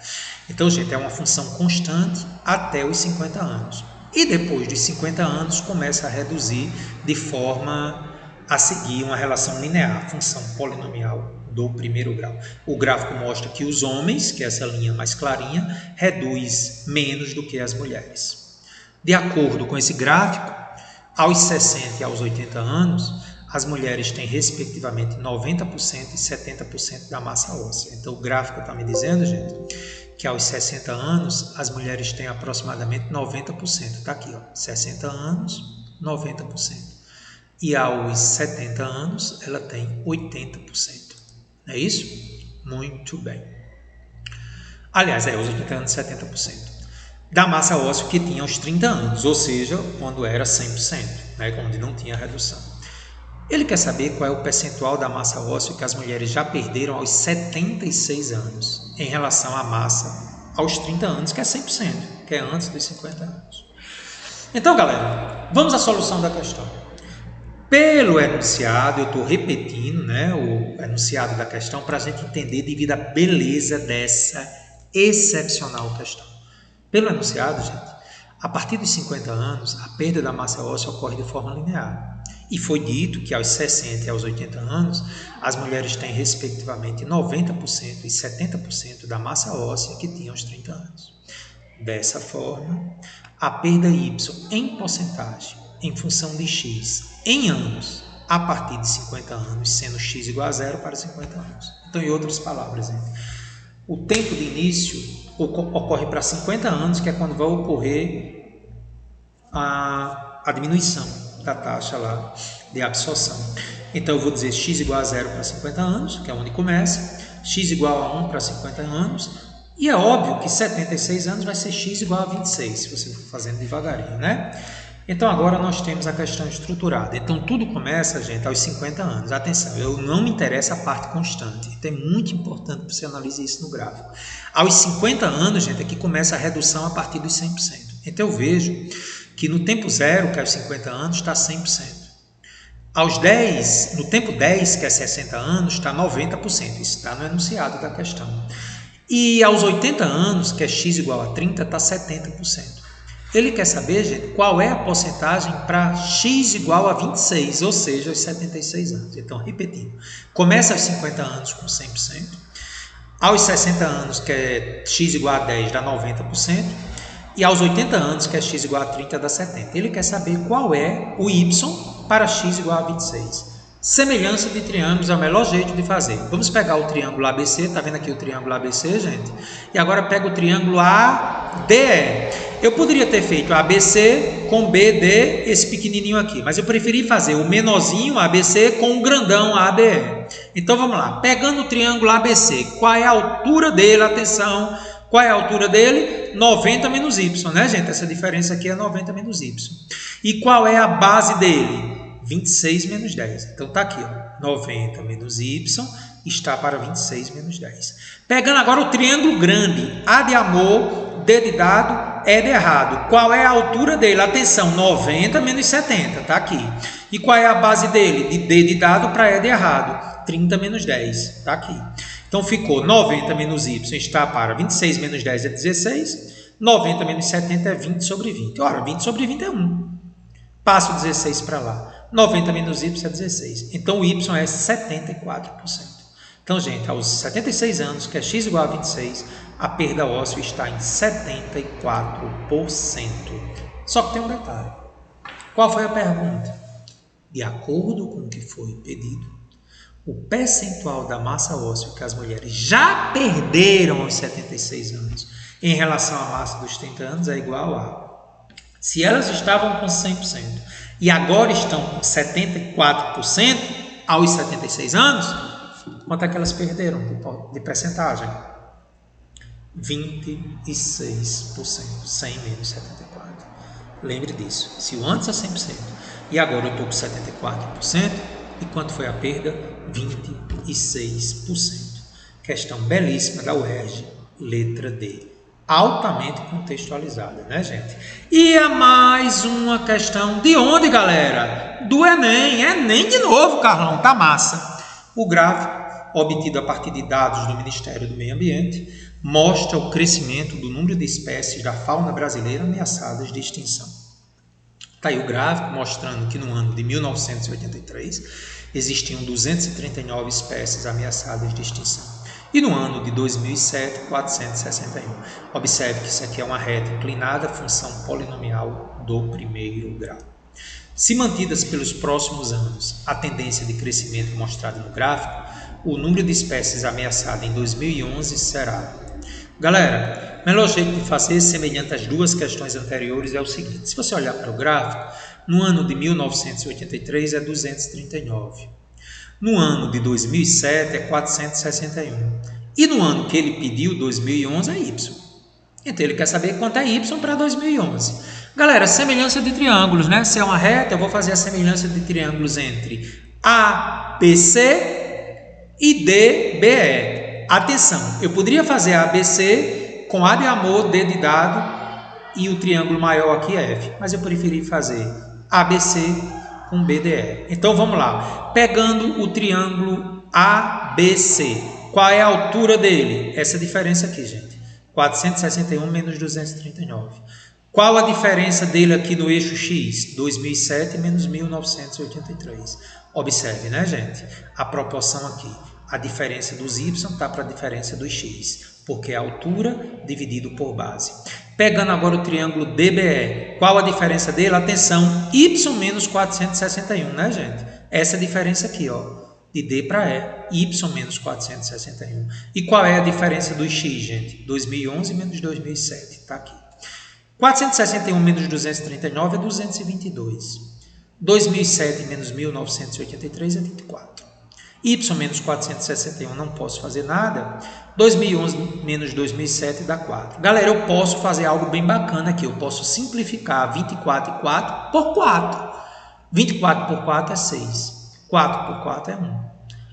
Então, gente, é uma função constante até os 50 anos. E depois dos 50 anos começa a reduzir de forma a seguir uma relação linear, função polinomial do primeiro grau. O gráfico mostra que os homens, que é essa linha mais clarinha, reduz menos do que as mulheres. De acordo com esse gráfico, aos 60 e aos 80 anos, as mulheres têm respectivamente 90% e 70% da massa óssea. Então o gráfico está me dizendo, gente, que aos 60 anos, as mulheres têm aproximadamente 90%. Está aqui, ó, 60 anos, 90%. E aos 70 anos, ela tem 80%. Não é isso? Muito bem. Aliás, aos 80 anos, 70%. Da massa óssea que tinha aos 30 anos, ou seja, quando era 100%, né, quando não tinha redução. Ele quer saber qual é o percentual da massa óssea que as mulheres já perderam aos 76 anos, em relação à massa aos 30 anos, que é 100%, que é antes dos 50 anos. Então, galera, vamos à solução da questão. Pelo enunciado, eu estou repetindo, né, o enunciado da questão para a gente entender devido à beleza dessa excepcional questão. Pelo enunciado, gente, a partir dos 50 anos, a perda da massa óssea ocorre de forma linear. E foi dito que aos 60 e aos 80 anos, as mulheres têm respectivamente 90% e 70% da massa óssea que tinham aos 30 anos. Dessa forma, a perda Y em porcentagem, em função de X em anos, a partir de 50 anos, sendo X igual a 0 para 50 anos. Então, em outras palavras, o tempo de início ocorre para 50 anos, que é quando vai ocorrer a diminuição da taxa lá de absorção. Então eu vou dizer x igual a 0 para 50 anos, que é onde começa, x igual a 1 para 50 anos, e é óbvio que 76 anos vai ser x igual a 26, se você for fazendo devagarinho, né? Então agora nós temos a questão estruturada. Então tudo começa, gente, aos 50 anos. Atenção, eu não me interessa a parte constante. Então é muito importante que você analise isso no gráfico. Aos 50 anos, gente, aqui começa a redução a partir dos 100%. Então eu vejo que no tempo zero, que é os 50 anos, está 100%. no tempo 10, que é 60 anos, está 90%. Isso está no enunciado da questão. E aos 80 anos, que é x igual a 30, está 70%. Ele quer saber, gente, qual é a porcentagem para x igual a 26, ou seja, aos 76 anos. Então, repetindo, começa aos 50 anos com 100%, aos 60 anos, que é x igual a 10, dá 90%, e aos 80 anos, que é x igual a 30, dá 70%. Ele quer saber qual é o y para x igual a 26. Semelhança de triângulos é o melhor jeito de fazer. Vamos pegar o triângulo ABC, está vendo aqui o triângulo ABC, gente? E agora pega o triângulo ADE. Eu poderia ter feito ABC com BD, esse pequenininho aqui, mas eu preferi fazer o menorzinho ABC com o grandão ADE. Então vamos lá, pegando o triângulo ABC, qual é a altura dele? Atenção, qual é a altura dele? 90 menos y, né, gente? Essa diferença aqui é 90 menos y. E qual é a base dele? 26 menos 10. Então está aqui, ó, 90 menos y está para 26 menos 10. Pegando agora o triângulo grande, A de amor, D de dado, E de errado. Qual é a altura dele? Atenção, 90 menos 70, está aqui. E qual é a base dele? De D de dado para E de errado, 30 menos 10, está aqui. Então ficou 90 menos y está para 26 menos 10 é 16, 90 menos 70 é 20 sobre 20. Ora, 20 sobre 20 é 1. Passo 16 para lá. 90 menos y é 16. Então, o y é 74%. Então, gente, aos 76 anos, que é x igual a 26, a perda óssea está em 74%. Só que tem um detalhe. Qual foi a pergunta? De acordo com o que foi pedido, o percentual da massa óssea que as mulheres já perderam aos 76 anos em relação à massa dos 30 anos é igual a... Se elas estavam com 100% e agora estão com 74% aos 76 anos, quanto é que elas perderam de percentagem? 26%, 100 menos 74%. Lembre disso, se o antes é 100% e agora eu estou com 74%, e quanto foi a perda? 26%. Questão belíssima da UERJ, letra D. Altamente contextualizada, né, gente? E a mais uma questão de onde, galera? Do Enem. Enem de novo, Carlão, tá massa. O gráfico, obtido a partir de dados do Ministério do Meio Ambiente, mostra o crescimento do número de espécies da fauna brasileira ameaçadas de extinção. Está aí o gráfico mostrando que no ano de 1983 existiam 239 espécies ameaçadas de extinção. E no ano de 2007, 461. Observe que isso aqui é uma reta inclinada, função polinomial do primeiro grau. Se mantidas pelos próximos anos a tendência de crescimento mostrada no gráfico, o número de espécies ameaçadas em 2011 será... Galera, o melhor jeito de fazer, semelhante às duas questões anteriores, é o seguinte. Se você olhar para o gráfico, no ano de 1983 é 239. No ano de 2007 é 461. E no ano que ele pediu, 2011, é Y. Então ele quer saber quanto é Y para 2011. Galera, semelhança de triângulos, né? Se é uma reta, eu vou fazer a semelhança de triângulos entre ABC e DBE. Atenção, eu poderia fazer ABC com A de amor, D de dado e o triângulo maior aqui é F. Mas eu preferi fazer ABC com BDE. Então vamos lá. Pegando o triângulo ABC, qual é a altura dele? Essa diferença aqui, gente. 461 menos 239. Qual a diferença dele aqui no eixo X? 2007 menos 1983. Observe, né, gente? A proporção aqui. A diferença dos Y está para a diferença dos X, porque é a altura dividido por base. Pegando agora o triângulo DBE, qual a diferença dele? Atenção, Y menos 461, né, gente? Essa diferença aqui, ó, de D para E, Y menos 461. E qual é a diferença dos X, gente? 2011 menos 2007, está aqui. 461 menos 239 é 222. 2007 menos 1983 é 24. Y menos 461 não posso fazer nada. 2011 menos 2007 dá 4. Galera, eu posso fazer algo bem bacana aqui. Eu posso simplificar 24 e 4 por 4. 24 por 4 é 6. 4 por 4 é 1.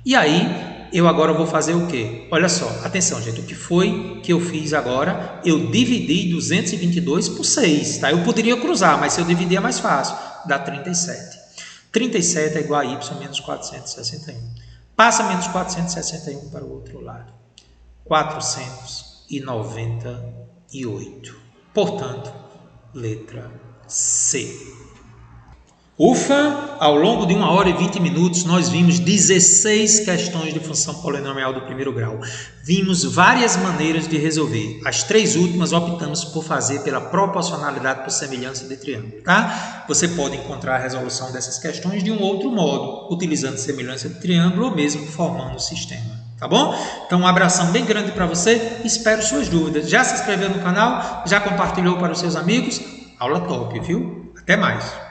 E aí, eu agora vou fazer o quê? Olha só, atenção, gente. O que foi que eu fiz agora? Eu dividi 222 por 6. Tá? Eu poderia cruzar, mas se eu dividir é mais fácil. Dá 37. 37 é igual a y menos 461. Passa menos 461 para o outro lado. 498. Portanto, letra C. Ufa! Ao longo de 1 hora e 20 minutos, nós vimos 16 questões de função polinomial do primeiro grau. Vimos várias maneiras de resolver. As 3 últimas optamos por fazer pela proporcionalidade por semelhança de triângulo, tá? Você pode encontrar a resolução dessas questões de um outro modo, utilizando semelhança de triângulo ou mesmo formando o sistema, tá bom? Então, um abração bem grande para você. Espero suas dúvidas. Já se inscreveu no canal? Já compartilhou para os seus amigos? Aula top, viu? Até mais!